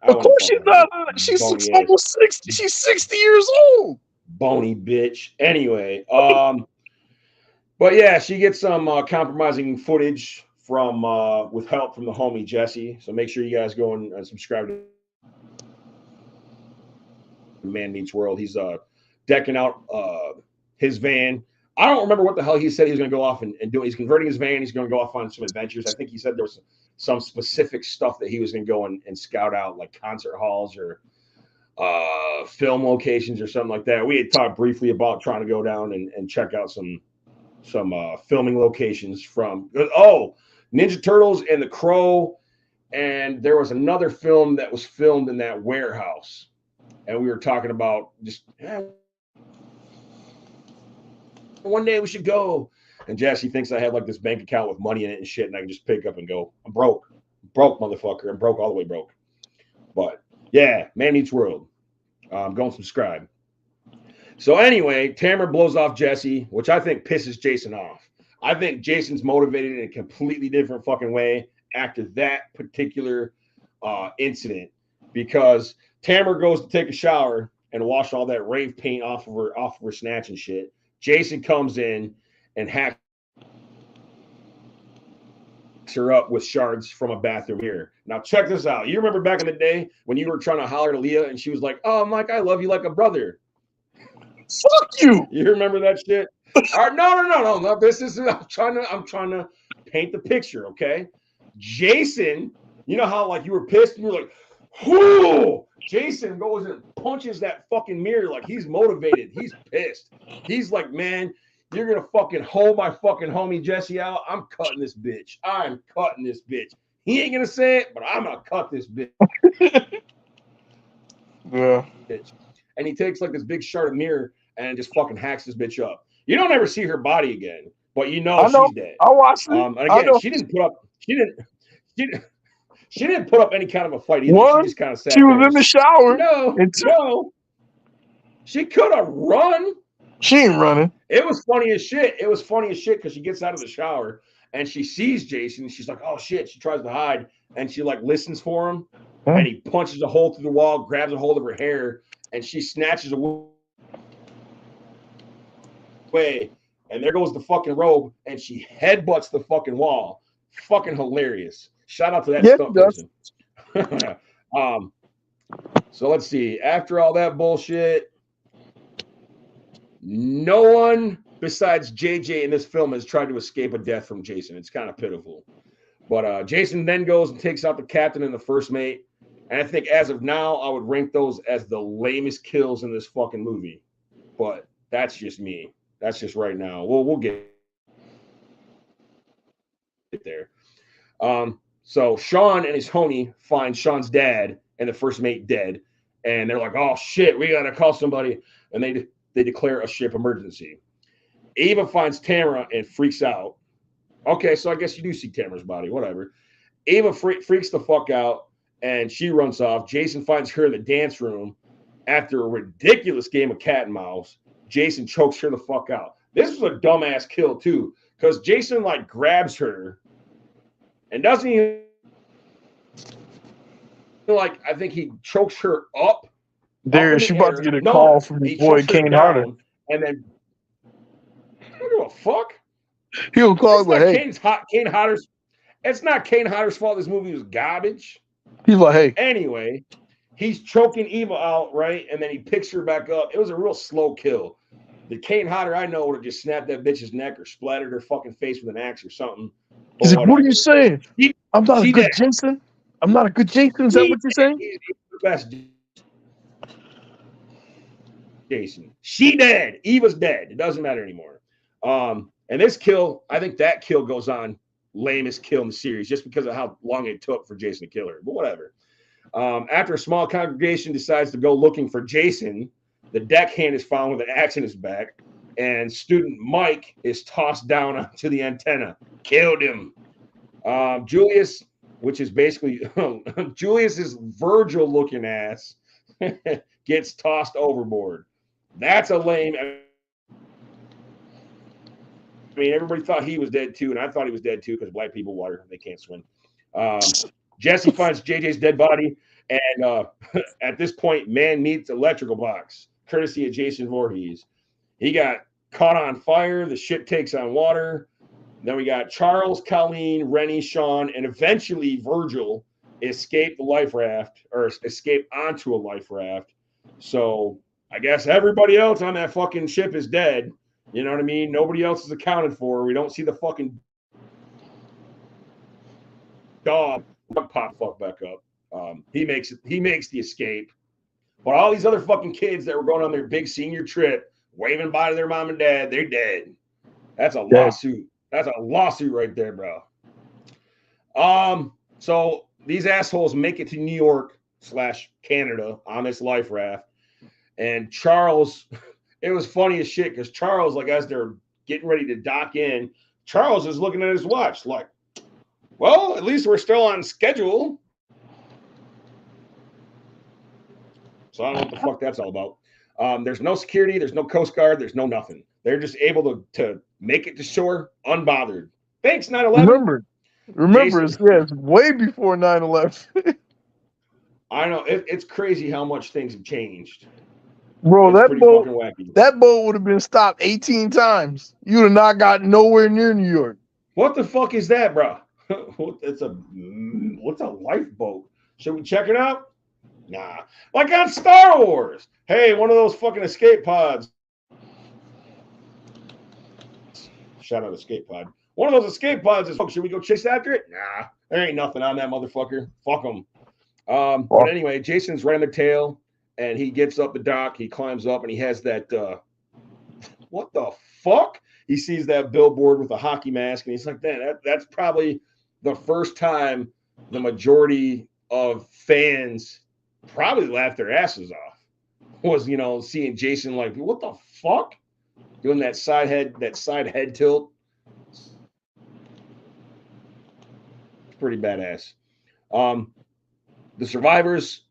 Of course she's not. She's almost 60. She's 60 years old. Bony bitch. Anyway, but yeah, she gets some compromising footage from with help from the homie Jesse. So make sure you guys go and subscribe to Man Meets World. He's decking out his van. I don't remember what the hell he said he was going to go off and do. He's converting his van. He's going to go off on some adventures. I think he said there was some specific stuff that he was going to go and scout out, like concert halls or film locations or something like that. We had talked briefly about trying to go down and check out some filming locations from Ninja Turtles and The Crow. And there was another film that was filmed in that warehouse. And we were talking about just one day we should go. And Jesse thinks I have like this bank account with money in it and shit, and I can just pick up and go. I'm broke, motherfucker. I'm broke all the way broke. But yeah, Man Meets World. Go and subscribe. So anyway, Tamara blows off Jesse, which I think pisses Jason off. I think Jason's motivated in a completely different fucking way after that particular incident, because Tamara goes to take a shower and wash all that rave paint off of her snatch and shit. Jason comes in and hacks her up with shards from a bathroom mirror. Now check this out. You remember back in the day when you were trying to holler to Leah and she was like, "Oh, Mike, I love you like a brother." Fuck you. You remember that shit? All right, no. This is I'm trying to paint the picture, okay? Jason, you know how like you were pissed and you were like, whoo! Jason goes and punches that fucking mirror like he's motivated. He's pissed. He's like, man, you're going to fucking hold my fucking homie Jesse out. I'm cutting this bitch. I'm cutting this bitch. He ain't going to say it, but I'm going to cut this bitch. Yeah. and he takes like this big shard of mirror and just fucking hacks this bitch up. You don't ever see her body again, but you know, I know. she's dead. I watched it. And I again, know. she didn't put up any kind of a fight either. What? She just kind of sat She there. was in the shower. No. She could have run. She ain't running. It was funny as shit. Because she gets out of the shower and she sees Jason. She's like, oh shit. She tries to hide and she like listens for him. Huh? And he punches a hole through the wall, grabs a hold of her hair, and she snatches away. And there goes the fucking robe, and she headbutts the fucking wall. Fucking hilarious. Shout out to that stunt person. So let's see. After all that bullshit, no one besides JJ in this film has tried to escape a death from Jason. It's kind of pitiful. But Jason then goes and takes out the captain and the first mate. And I think as of now, I would rank those as the lamest kills in this fucking movie. But that's just me. That's just right now. We'll get there. So Sean and his homie find Sean's dad and the first mate dead. And they're like, oh, shit, we got to call somebody. And they declare a ship emergency. Ava finds Tamara and freaks out. Okay, so I guess you do see Tamara's body. Whatever. Ava freaks the fuck out, and she runs off. Jason finds her in the dance room. After a ridiculous game of cat and mouse, Jason chokes her the fuck out. This was a dumbass kill, too, because Jason, like, grabs her and doesn't even, like, I think he chokes her up. There, she about to get a call from his boy, Kane Harder. And then, I don't give a fuck. He'll call him like, hey. Kane Hodder's. It's not Kane Hodder's fault this movie was garbage. He's like, hey. Anyway, he's choking Eva out, right? And then he picks her back up. It was a real slow kill. The Kane Hodder I know would have just snapped that bitch's neck or splattered her fucking face with an axe or something. He's like, what are you saying? I'm not a good Jason? I'm not a good Jason? Is that what you're saying? He's the best Jason. She dead. Eva's dead. It doesn't matter anymore. And this kill, I think that kill goes on lamest kill in the series just because of how long it took for Jason to kill her. But whatever. After a small congregation decides to go looking for Jason, the deckhand is found with an axe in his back, and student Mike is tossed down onto the antenna. Killed him. Julius, which is basically Julius's Virgil-looking ass, gets tossed overboard. That's a lame. I mean, everybody thought he was dead too, and I thought he was dead too because black people water, they can't swim. Jesse finds JJ's dead body, and at this point, man meets electrical box, courtesy of Jason Voorhees. He got caught on fire. The ship takes on water. Then we got Charles, Colleen, Rennie, Sean, and eventually Virgil escape the life raft or escape onto a life raft. So I guess everybody else on that fucking ship is dead. You know what I mean? Nobody else is accounted for. We don't see the fucking dog pop fuck back up. He makes the escape. But all these other fucking kids that were going on their big senior trip, waving bye to their mom and dad, they're dead. That's a lawsuit. That's a lawsuit right there, bro. So these assholes make it to New York / Canada on this life raft. And Charles, it was funny as shit because Charles, like as they're getting ready to dock in, Charles is looking at his watch like, well, at least we're still on schedule. So I don't know what the fuck that's all about. There's no security. There's no Coast Guard. There's no nothing. They're just able to make it to shore unbothered. Thanks, 9/11. Remember, it's way before 9/11. I know. It's crazy how much things have changed. Bro, that boat would have been stopped 18 times. You would have not gotten nowhere near New York. What the fuck is that, bro? What's a lifeboat? Should we check it out? Nah. Like on Star Wars. Hey, one of those fucking escape pods. Shout out escape pod. One of those escape pods is, should we go chase after it? Nah. There ain't nothing on that motherfucker. Fuck them. But anyway, Jason's right on their tail, and he gets up the dock. He climbs up, and he has that, what the fuck? He sees that billboard with a hockey mask, and he's like, that's probably the first time the majority of fans probably laughed their asses off. was, you know, seeing Jason like, what the fuck? Doing that side head tilt. Pretty badass. The survivors,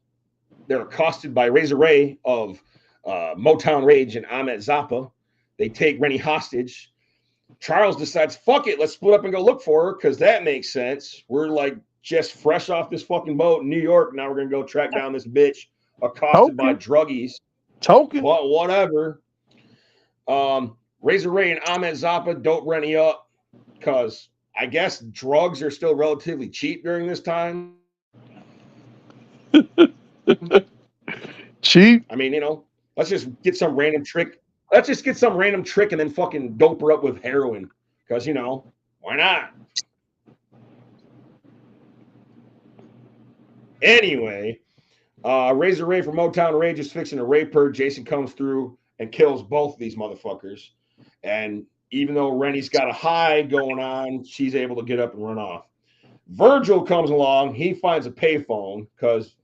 they're accosted by Razor Ray of Motown Rage and Ahmet Zappa. They take Rennie hostage. Charles decides, fuck it, let's split up and go look for her, because that makes sense. We're like just fresh off this fucking boat in New York. Now we're going to go track down this bitch accosted by druggies. Token. But whatever. Razor Ray and Ahmet Zappa dope Rennie up because I guess drugs are still relatively cheap during this time. Cheap? I mean, you know, let's just get some random trick. Let's just get some random trick and then fucking dope her up with heroin. Because, you know, why not? Anyway, Razor Ray from Motown Rage is fixing to rape her. Jason comes through and kills both of these motherfuckers. And even though Rennie's got a high going on, she's able to get up and run off. Virgil comes along. He finds a payphone because,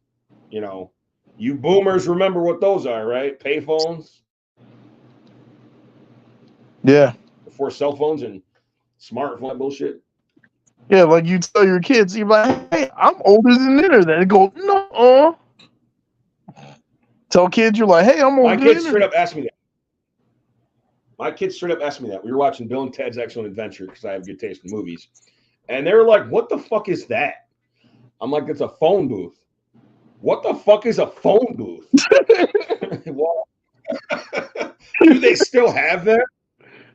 you know, you boomers remember what those are, right? Payphones. Yeah. Before cell phones and smartphone bullshit. Yeah, like you tell your kids, you're like, hey, I'm older than the internet. They go, no. Tell kids, you're like, hey, I'm older My than kids the straight internet. up asked me that. My kids straight up asked me that. We were watching Bill and Ted's Excellent Adventure because I have good taste in movies. And they were like, what the fuck is that? I'm like, it's a phone booth. What the fuck is a phone booth? Well, do they still have that?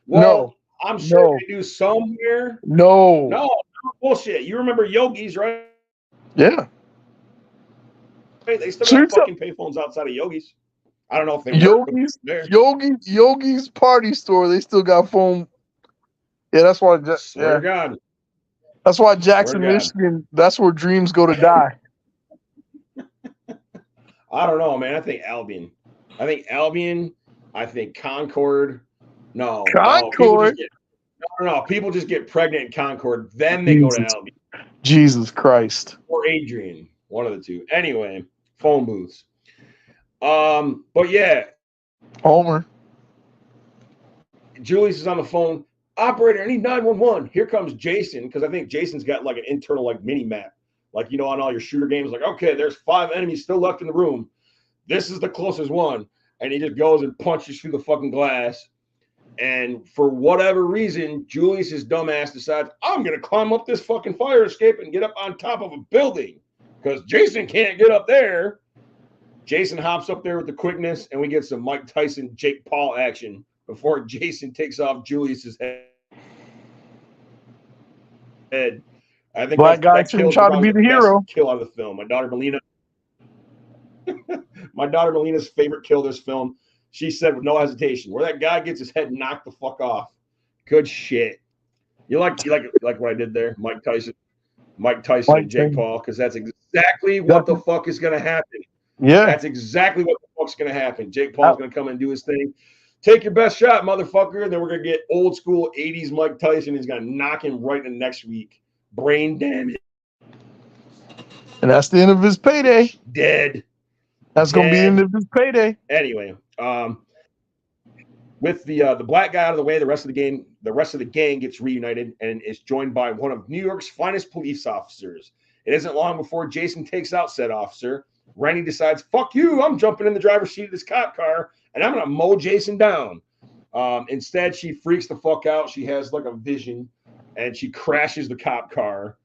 Well, No. I'm sure No. they do somewhere. No. No, bullshit. You remember Yogi's, right? Yeah. They still So got you're fucking payphones outside of Yogi's. I don't know if they work, but there. Yogi's party store, they still got phone. Yeah, that's why. Swear to God. That's why Jackson, Swear to God. Michigan. That's where dreams go to die. I don't know, man. I think Albion. I think Concord. No. Concord? No. People just get pregnant in Concord. Then they go to Albion. Jesus Christ. Or Adrian. One of the two. Anyway, phone booths. But yeah. Homer. Julius is on the phone. Operator, I need 911. Here comes Jason, because I think Jason's got like an internal like mini map. Like, you know, on all your shooter games, like, okay, there's 5 enemies still left in the room. This is the closest one. And he just goes and punches through the fucking glass. And for whatever reason, Julius's dumbass decides, I'm going to climb up this fucking fire escape and get up on top of a building because Jason can't get up there. Jason hops up there with the quickness, and we get some Mike Tyson, Jake Paul action before Jason takes off Julius's head. I think Black guy shouldn't try to be the hero. Kill out of the film. My daughter Melina's favorite kill of this film. She said with no hesitation, where that guy gets his head knocked the fuck off. Good shit. You like what I did there, Mike Tyson and Jake Paul, because that's exactly what the fuck is gonna happen. Yeah, that's exactly what the fuck's gonna happen. Jake Paul's gonna come and do his thing. Take your best shot, motherfucker. And then we're gonna get old school 80s Mike Tyson. He's gonna knock him right in the next week. Brain damage. And that's the end of his payday. Dead. That's gonna be the end of his payday. Anyway, with the black guy out of the way, the rest of the gang gets reunited and is joined by one of New York's finest police officers. It isn't long before Jason takes out said officer. Rennie decides, fuck you, I'm jumping in the driver's seat of this cop car and I'm gonna mow Jason down. Instead, she freaks the fuck out. She has like a vision and she crashes the cop car,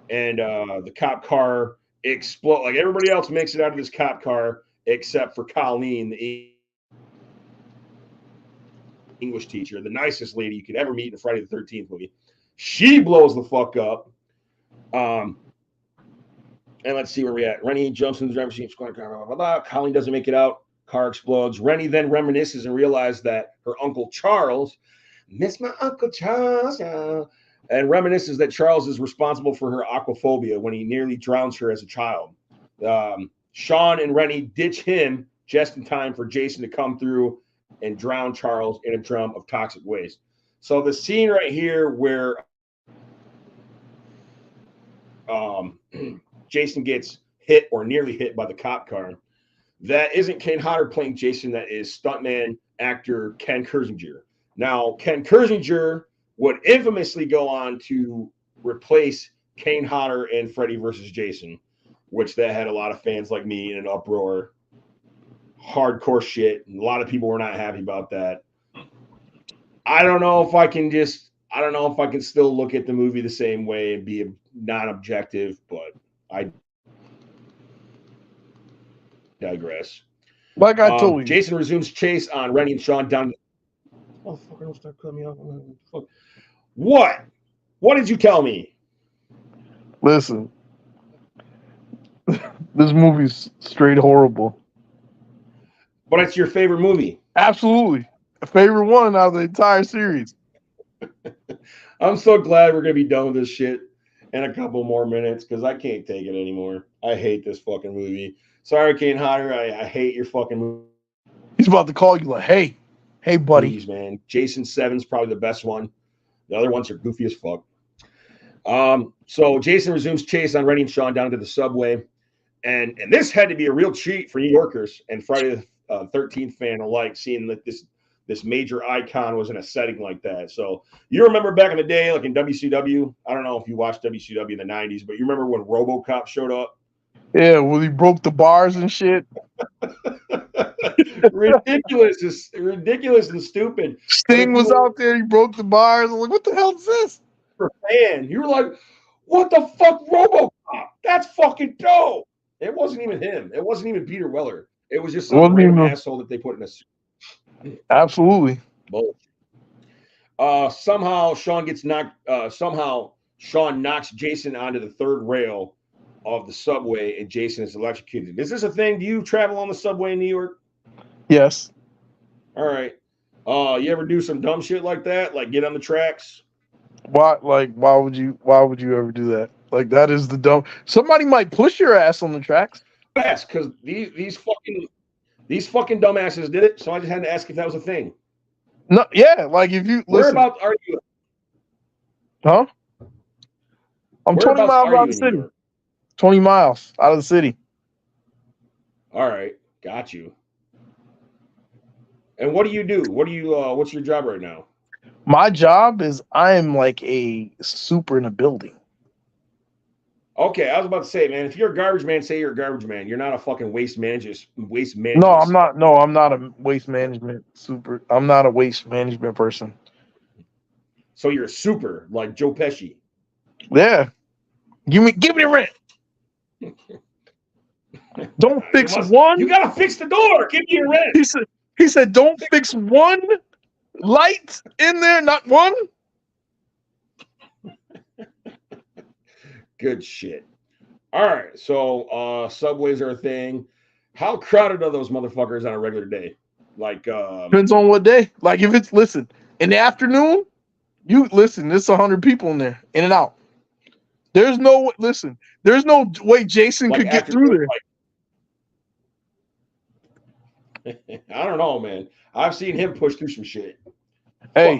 and the cop car explodes. Like everybody else makes it out of this cop car except for Colleen, the English teacher, the nicest lady you could ever meet in a Friday the 13th movie. She blows the fuck up. And let's see where we're at. Rennie jumps in the driver's seat. Blah, blah, blah, blah. Colleen doesn't make it out. Car explodes. Rennie then reminisces and realizes that her Uncle Charles, miss my Uncle Charles, and reminisces that Charles is responsible for her aquaphobia when he nearly drowns her as a child. Sean and Rennie ditch him just in time for Jason to come through and drown Charles in a drum of toxic waste. So the scene right here where Jason gets hit or nearly hit by the cop car, that isn't Kane Hodder playing Jason. That is stuntman actor Ken Kirzinger. Now, Ken Kirzinger would infamously go on to replace Kane Hodder in Freddy versus Jason, which that had a lot of fans like me in an uproar. Hardcore shit. And a lot of people were not happy about that. I don't know if I can still look at the movie the same way and be non-objective, but I digress. Like I told you. Jason resumes chase on Rennie and Sean down. Oh, fuck, don't start cutting me off. Fuck. What? What did you tell me? Listen, this movie's straight horrible. But it's your favorite movie. Absolutely. A favorite one out of the entire series. I'm so glad we're going to be done with this shit in a couple more minutes because I can't take it anymore. I hate this fucking movie. Sorry, Kane Hodder. I hate your fucking movie. He's about to call you like, hey, buddy. Movies, man. Jason 7's probably the best one. The other ones are goofy as fuck. So Jason resumes chase on Rennie and Sean down to the subway. And this had to be a real treat for New Yorkers and Friday the 13th fan alike, seeing that this major icon was in a setting like that. So you remember back in the day, like in WCW, I don't know if you watched WCW in the 90s, but you remember when RoboCop showed up? Yeah, well, he broke the bars and shit. ridiculous and stupid. Sting was out there. He broke the bars. I'm like, what the hell is this? For fan, you were like, what the fuck, RoboCop? That's fucking dope. It wasn't even him. It wasn't even Peter Weller. It was just some random asshole that they put in a suit. Absolutely. Somehow Sean gets knocked. Somehow Sean knocks Jason onto the third rail of the subway, and Jason is electrocuted. Is this a thing? Do you travel on the subway in New York? Yes. All right. You ever do some dumb shit like that? Like get on the tracks? Why would you ever do that? Like that is the dumb. Somebody might push your ass on the tracks. Yes, because these fucking dumbasses did it. So I just had to ask if that was a thing. No, yeah, like if you listen. Whereabouts are you? Huh? I'm 20 miles out of the city. 20 miles out of the city. All right, got you. And what do you do? What's your job right now? My job is I am like a super in a building. Okay, I was about to say, man, if you're a garbage man, say you're a garbage man. You're not a fucking waste manager. No, I'm not. No, I'm not a waste management super. I'm not a waste management person. So you're a super, like Joe Pesci. Yeah. Give me the rent. Don't fix one. You gotta fix the door. Give me your rent. He said, don't fix one light in there, not one. Good shit. All right, so subways are a thing. How crowded are those motherfuckers on a regular day? Like depends on what day. Like if it's in the afternoon, there's 100 people in there, in and out. There's no way Jason could get through there. I don't know, man. I've seen him push through some shit. Hey,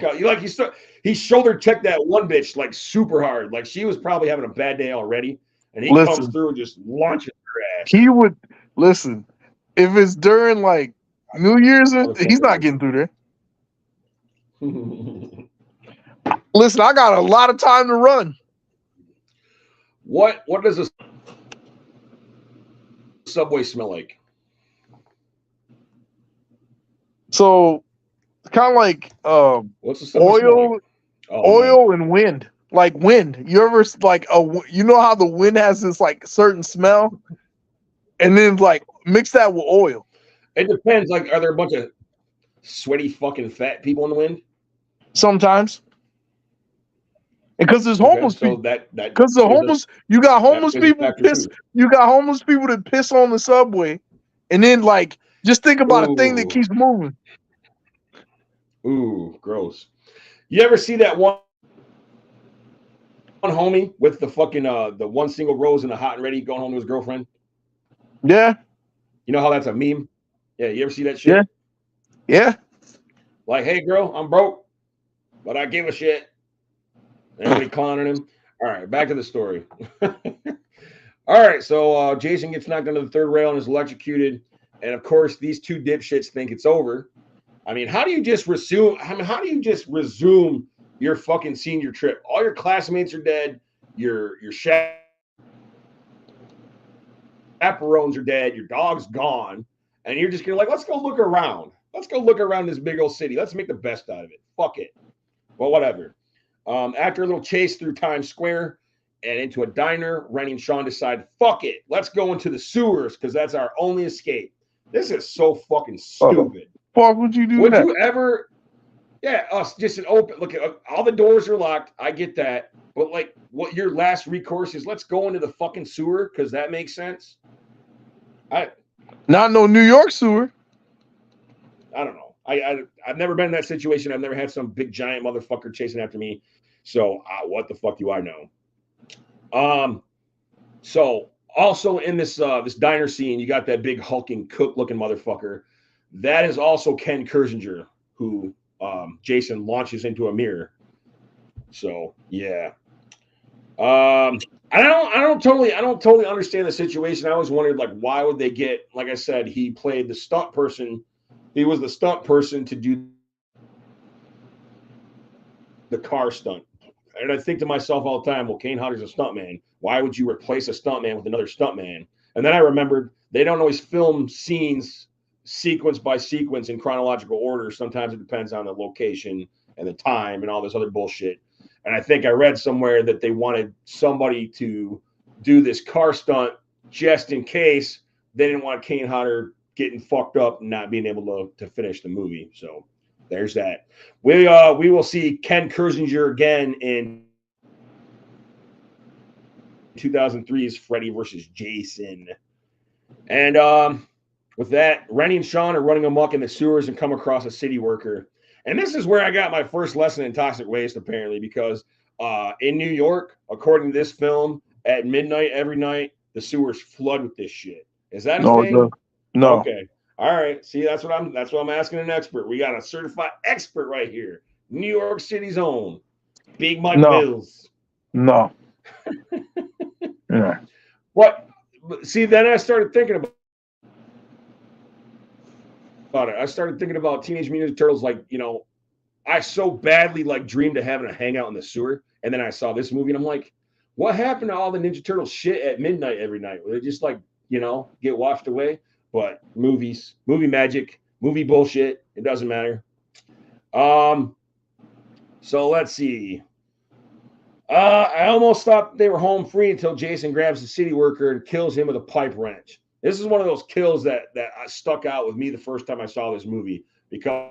he shoulder checked that one bitch like super hard. Like she was probably having a bad day already, and he comes through and just launches her ass. He would listen if it's during like New Year's. He's not getting through there. Listen, I got a lot of time to run. What does a subway smell like? So kind of like what's the oil, like? Oil and wind. Like wind. You ever like you know how the wind has this like certain smell, and then like mix that with oil. It depends. Like, are there a bunch of sweaty fucking fat people in the wind? Sometimes. Because there's homeless people. Because you got homeless people piss. You got homeless people that piss on the subway, and then like just think about a thing that keeps moving. Ooh, gross. You ever see that one homie with the fucking the one single rose and the hot and ready going home to his girlfriend? Yeah. You know how that's a meme? Yeah, you ever see that shit? Yeah. Like, hey girl, I'm broke, but I give a shit. Everybody clowning him. All right, back to the story. All right, so Jason gets knocked under the third rail and is electrocuted. And of course, these two dipshits think it's over. I mean, how do you just resume? How do you just resume your fucking senior trip? All your classmates are dead. Your chaperones are dead. Your dog's gone, and you're just gonna like, let's go look around. Let's go look around this big old city. Let's make the best out of it. Fuck it. Well, whatever. After a little chase through Times Square and into a diner, Rennie and Sean decide, fuck it. Let's go into the sewers because that's our only escape. This is so fucking stupid. Fuck would you do Would that? you ever? Yeah, us just an open. Look, all the doors are locked. I get that, but like, what your last recourse is? Let's go into the fucking sewer because that makes sense. Not no New York sewer. I don't know. I've never been in that situation. I've never had some big giant motherfucker chasing after me. So what the fuck do I know? So also in this this diner scene, you got that big hulking cook looking motherfucker. That is also Ken Kirzinger, who Jason launches into a mirror. So yeah. I don't totally understand the situation. I always wondered, like, why would they get, like I said, he played the stunt person. He was the stunt person to do the car stunt. And I think to myself all the time, well, Kane Hodder's a stuntman. Why would you replace a stuntman with another stuntman? And then I remembered they don't always film scenes sequence by sequence in chronological order. Sometimes it depends on the location and the time and all this other bullshit. And I think I read somewhere that they wanted somebody to do this car stunt just in case they didn't want Kane Hodder getting fucked up and not being able to finish the movie. So there's that. We will see Ken Kirzinger again in 2003's Freddy versus Jason. And with that, Rennie and Sean are running amok in the sewers and come across a city worker. And this is where I got my first lesson in toxic waste, apparently, because in New York, according to this film, at midnight every night, the sewers flood with this shit. Is that a thing? No. Okay. All right. See, that's what I'm asking an expert. We got a certified expert right here. New York City's own Big Mike Mills. No. Yeah. What? See, then I started thinking about it. I started thinking about Teenage Mutant Ninja Turtles. Like, you know, I so badly like dreamed of having a hangout in the sewer, and then I saw this movie, and I'm like, what happened to all the Ninja Turtles shit at midnight every night? Were they just like, you know, get washed away? But movies, movie magic, movie bullshit. It doesn't matter. So let's see. I almost thought they were home free until Jason grabs the city worker and kills him with a pipe wrench. This is one of those kills that stuck out with me the first time I saw this movie because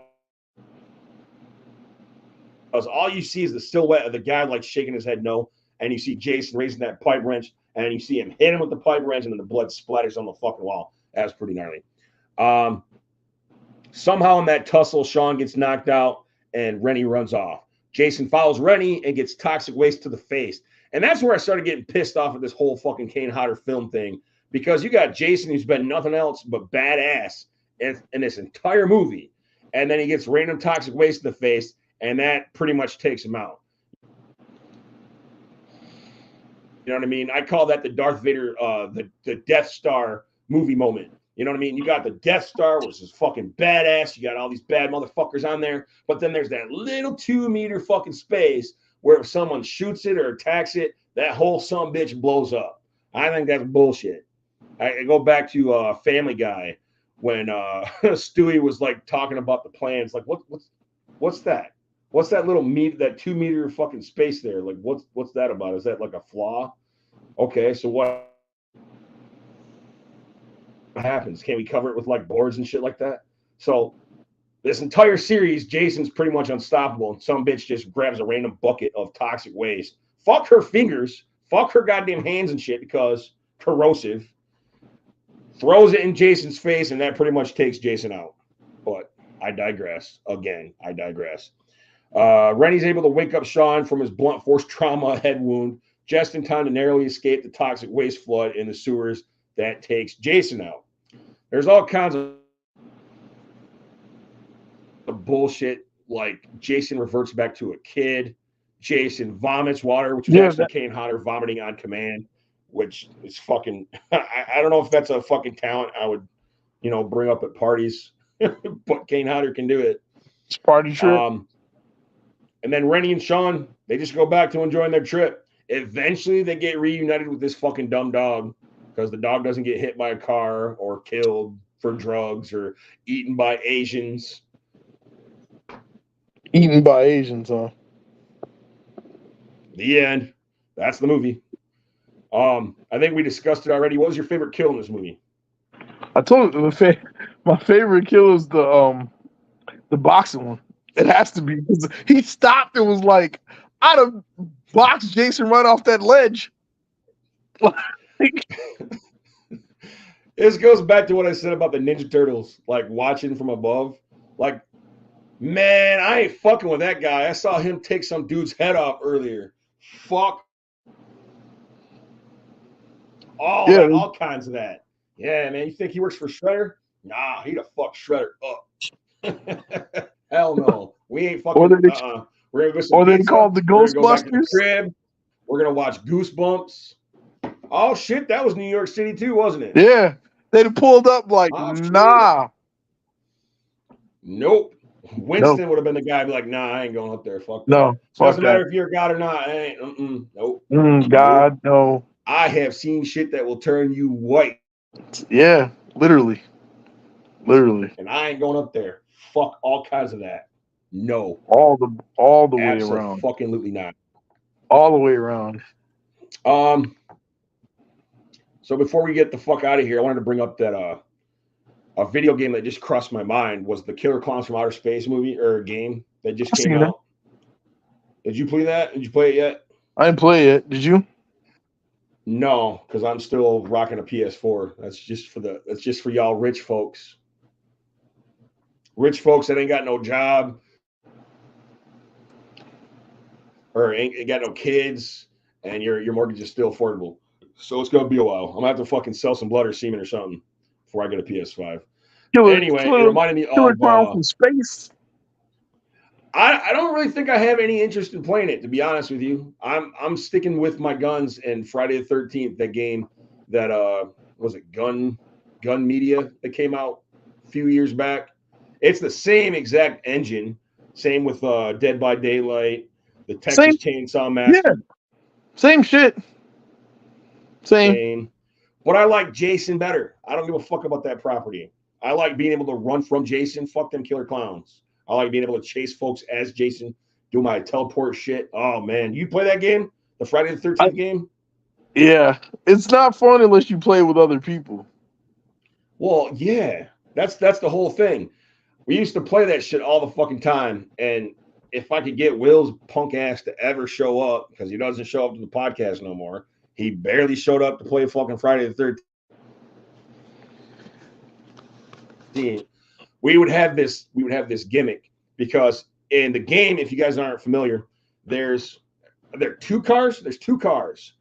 all you see is the silhouette of the guy like shaking his head no, and you see Jason raising that pipe wrench, and you see him hit him with the pipe wrench, and then the blood splatters on the fucking wall. That was pretty gnarly. Somehow in that tussle, Sean gets knocked out, and Rennie runs off. Jason follows Rennie and gets toxic waste to the face. And that's where I started getting pissed off at this whole fucking Kane Hodder film thing. Because you got Jason, who's been nothing else but badass in this entire movie. And then he gets random toxic waste in the face, and that pretty much takes him out. You know what I mean? I call that the Darth Vader, the Death Star movie moment. You know what I mean? You got the Death Star, which is fucking badass. You got all these bad motherfuckers on there. But then there's that little 2-meter fucking space where if someone shoots it or attacks it, that whole sumbitch blows up. I think that's bullshit. I go back to Family Guy when Stewie was like talking about the plans. Like, what's that? What's that little that 2-meter fucking space there? Like, what's that about? Is that like a flaw? Okay, so what happens? Can we cover it with like boards and shit like that? So this entire series, Jason's pretty much unstoppable, and some bitch just grabs a random bucket of toxic waste. Fuck her fingers, fuck her goddamn hands and shit because corrosive. Throws it in Jason's face, and that pretty much takes Jason out. But I digress. Again, I digress. Rennie's able to wake up Sean from his blunt force trauma head wound just in time to narrowly escape the toxic waste flood in the sewers that takes Jason out. There's all kinds of bullshit, like Jason reverts back to a kid. Jason vomits water, which is actually Kane Hodder vomiting on command, which is fucking – I don't know if that's a fucking talent I would bring up at parties. But Kane Hodder can do it. It's party trip. And then Rennie and Sean, they just go back to enjoying their trip. Eventually, they get reunited with this fucking dumb dog because the dog doesn't get hit by a car or killed for drugs or eaten by Asians. Eaten by Asians, huh? The end. That's the movie. I think we discussed it already. What was your favorite kill in this movie? I told you my favorite kill is the boxing one. It has to be because he stopped and was like, I'd have boxed Jason right off that ledge. This goes back to what I said about the Ninja Turtles, like watching from above. Like, man, I ain't fucking with that guy. I saw him take some dude's head off earlier. Fuck. All kinds of that. Yeah, man. You think he works for Shredder? Nah, he'd have fucked Shredder up. Hell no. We ain't fucking. We're gonna go or they called the Ghostbusters. Crib. We're gonna watch Goosebumps. Oh shit, that was New York City too, wasn't it? Yeah, they'd pulled up like, nah. Nope. Winston would have been the guy be like, nah, I ain't going up there. Fuck that. No. Doesn't matter if you're a god or not. I ain't. Nope. God, no. I have seen shit that will turn you white. Yeah, literally. And I ain't going up there. Fuck all kinds of that. No. All the way around. Absolutely not. All the way around. So before we get the fuck out of here, I wanted to bring up that a video game that just crossed my mind was the Killer Clowns from Outer Space movie or game that just came out. Did you play that? Did you play it yet? I didn't play it. Did you? No, because I'm still rocking a PS4. That's just for y'all rich folks. Rich folks that ain't got no job or ain't got no kids, and your mortgage is still affordable. So it's gonna be a while. I'm gonna have to fucking sell some blood or semen or something before I get a PS5. Anyway, it reminded me Killer of Clown from Space. I don't really think I have any interest in playing it, to be honest with you. I'm sticking with my guns and Friday the 13th, that game that was it Gun Media that came out a few years back. It's the same exact engine, same with Dead by Daylight, the Texas Chainsaw Massacre. Yeah. Same shit. Same. But I like Jason better. I don't give a fuck about that property. I like being able to run from Jason. Fuck them killer clowns. I like being able to chase folks as Jason, do my teleport shit. Oh, man. You play that game? The Friday the 13th game? Yeah. It's not fun unless you play with other people. Well, yeah. That's the whole thing. We used to play that shit all the fucking time. And if I could get Will's punk ass to ever show up, because he doesn't show up to the podcast no more. He barely showed up to play fucking Friday the 13th. We would have this gimmick because in the game, if you guys aren't familiar, there are two cars. There's two cars,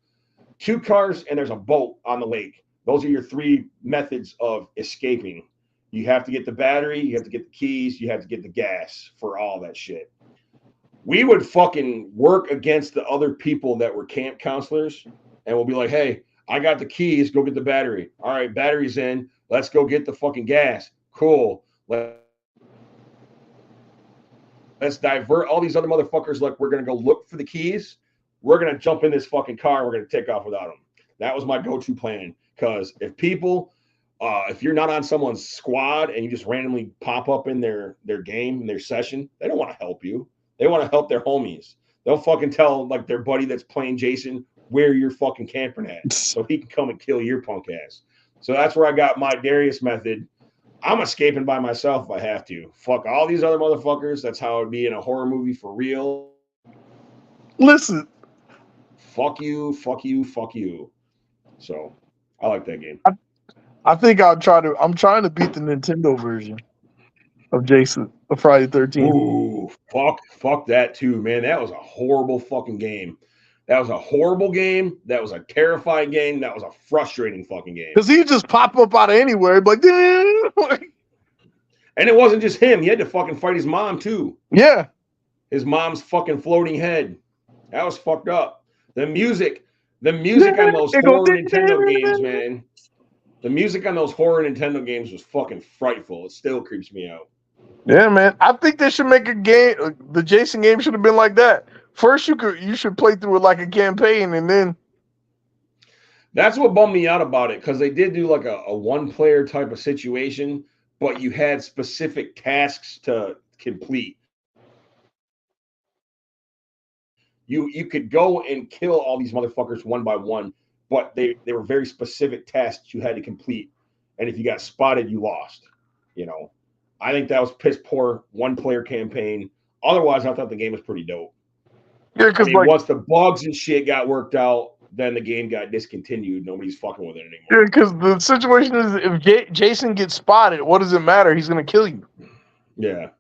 and there's a boat on the lake. Those are your three methods of escaping. You have to get the battery, you have to get the keys, you have to get the gas for all that shit. We would fucking work against the other people that were camp counselors, and we'll be like, hey, I got the keys, go get the battery. All right, battery's in. Let's go get the fucking gas. Cool. Let's divert all these other motherfuckers. Like, we're going to go look for the keys. We're going to jump in this fucking car. We're going to take off without them. That was my go-to plan. Because if people, if you're not on someone's squad and you just randomly pop up in their game, in their session, they don't want to help you. They want to help their homies. They'll fucking tell, like, their buddy that's playing Jason where you're fucking camping at so he can come and kill your punk ass. So that's where I got my Darius method. I'm escaping by myself if I have to. Fuck all these other motherfuckers. That's how it would be in a horror movie for real. Listen. Fuck you, fuck you, fuck you. So I like that game. I think I'm trying to beat the Nintendo version of Jason, of Friday the 13th. Ooh, fuck that too, man. That was a horrible fucking game. That was a horrible game. That was a terrifying game. That was a frustrating fucking game. Because he just pop up out of anywhere, like, and it wasn't just him. He had to fucking fight his mom too. Yeah. His mom's fucking floating head. That was fucked up. The music on those four Nintendo games, man. The music on those horror Nintendo games was fucking frightful. It still creeps me out. Yeah, man. I think they should make a game. The Jason game should have been like that. First, you should play through it like a campaign, and then That's what bummed me out about it, because they did do like a one-player type of situation, but you had specific tasks to complete. You could go and kill all these motherfuckers one by one, but they were very specific tasks you had to complete. And if you got spotted, you lost. You know, I think that was piss poor one-player campaign. Otherwise, I thought the game was pretty dope. yeah, I because mean, once the bugs and shit got worked out, then the game got discontinued. Nobody's fucking with it anymore. yeah, because the situation is if Jason gets spotted, what does it matter? He's gonna kill you. Yeah.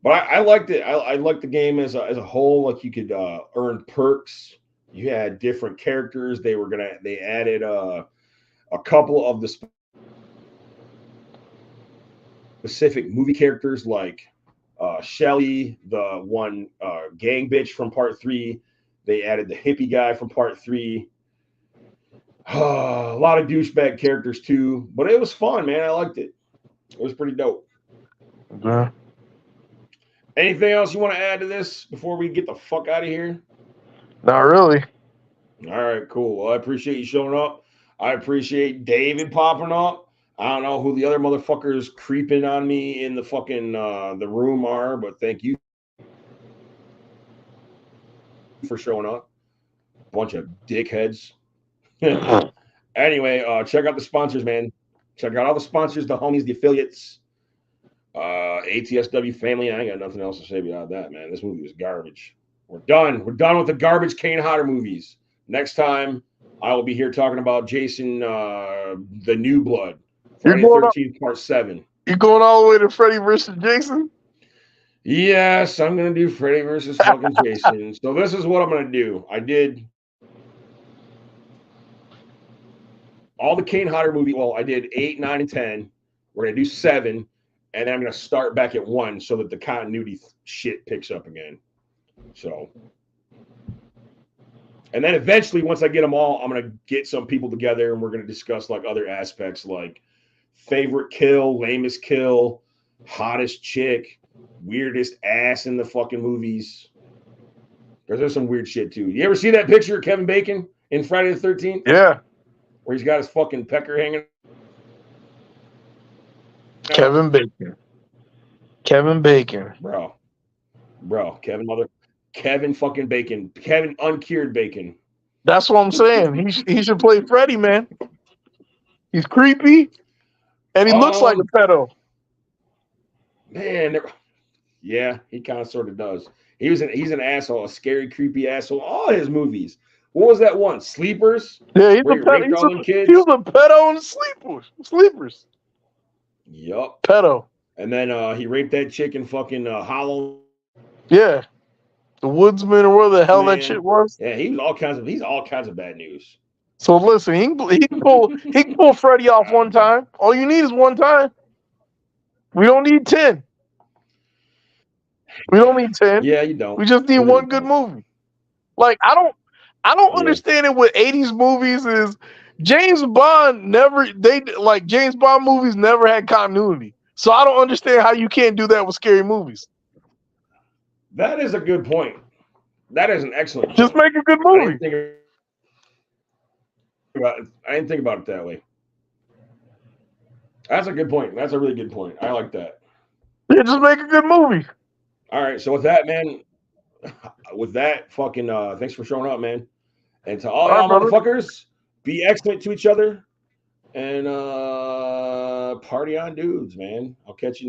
But I liked it. I liked the game as a whole. Like, you could earn perks. You had different characters. They added a couple of the specific movie characters, like Shelly, the one gang bitch from part 3. They added the hippie guy from part 3. A lot of douchebag characters too, but it was fun, man. I liked it. It was pretty dope. Yeah. Anything else you want to add to this before we get the fuck out of here? Not really. All right, cool. Well, I appreciate you showing up. I appreciate David popping up. I don't know who the other motherfuckers creeping on me in the fucking the room are, but thank you for showing up. Bunch of dickheads. Anyway, check out the sponsors, man. Check out all the sponsors, the homies, the affiliates. ATSW family. I ain't got nothing else to say about that, man. This movie was garbage. We're done. We're done with the garbage Kane Hodder movies. Next time, I will be here talking about Jason, the New Blood, Friday the 13th, Part 7. You going all the way to Freddy versus Jason? Yes, I'm gonna do Freddy versus fucking Jason. So this is what I'm gonna do. I did all the Kane Hodder movie. Well, I did 8, 9, and 10. We're gonna do 7. And then I'm going to start back at 1 so that the continuity shit picks up again. So, and then eventually, once I get them all, I'm going to get some people together and we're going to discuss like other aspects, like favorite kill, lamest kill, hottest chick, weirdest ass in the fucking movies. There's some weird shit too. You ever see that picture of Kevin Bacon in Friday the 13th? Yeah. Where he's got his fucking pecker hanging. Kevin Bacon. Bro. Kevin fucking Bacon. Kevin uncured Bacon. That's what I'm saying. He should play Freddy, man. He's creepy, and he looks like a pedo. Man, yeah, he kind of sort of does. He's an asshole, a scary, creepy asshole. All his movies. What was that one? Sleepers? Yeah, he's a pedo. He was a pedo in Sleepers. Yup. Pedo. And then he raped that chick in fucking Hollow. Yeah. The Woodsman or whatever the hell that shit was. Yeah, he's all kinds of bad news. So listen, he can pull Freddy off one time. All you need is one time. We don't need 10. We don't need 10. Yeah, you don't. We just need one good movie. Like I don't understand it with 80s movies is James Bond James Bond movies never had continuity. So I don't understand how you can't do that with scary movies. That is a good point. That is an excellent point. Just make a good movie. I didn't think about it that way. That's a good point. That's a really good point. I like that. Yeah, just make a good movie. All right. So with that, man, fucking thanks for showing up, man. And to all y'all motherfuckers, be excellent to each other and party on dudes, man. I'll catch you next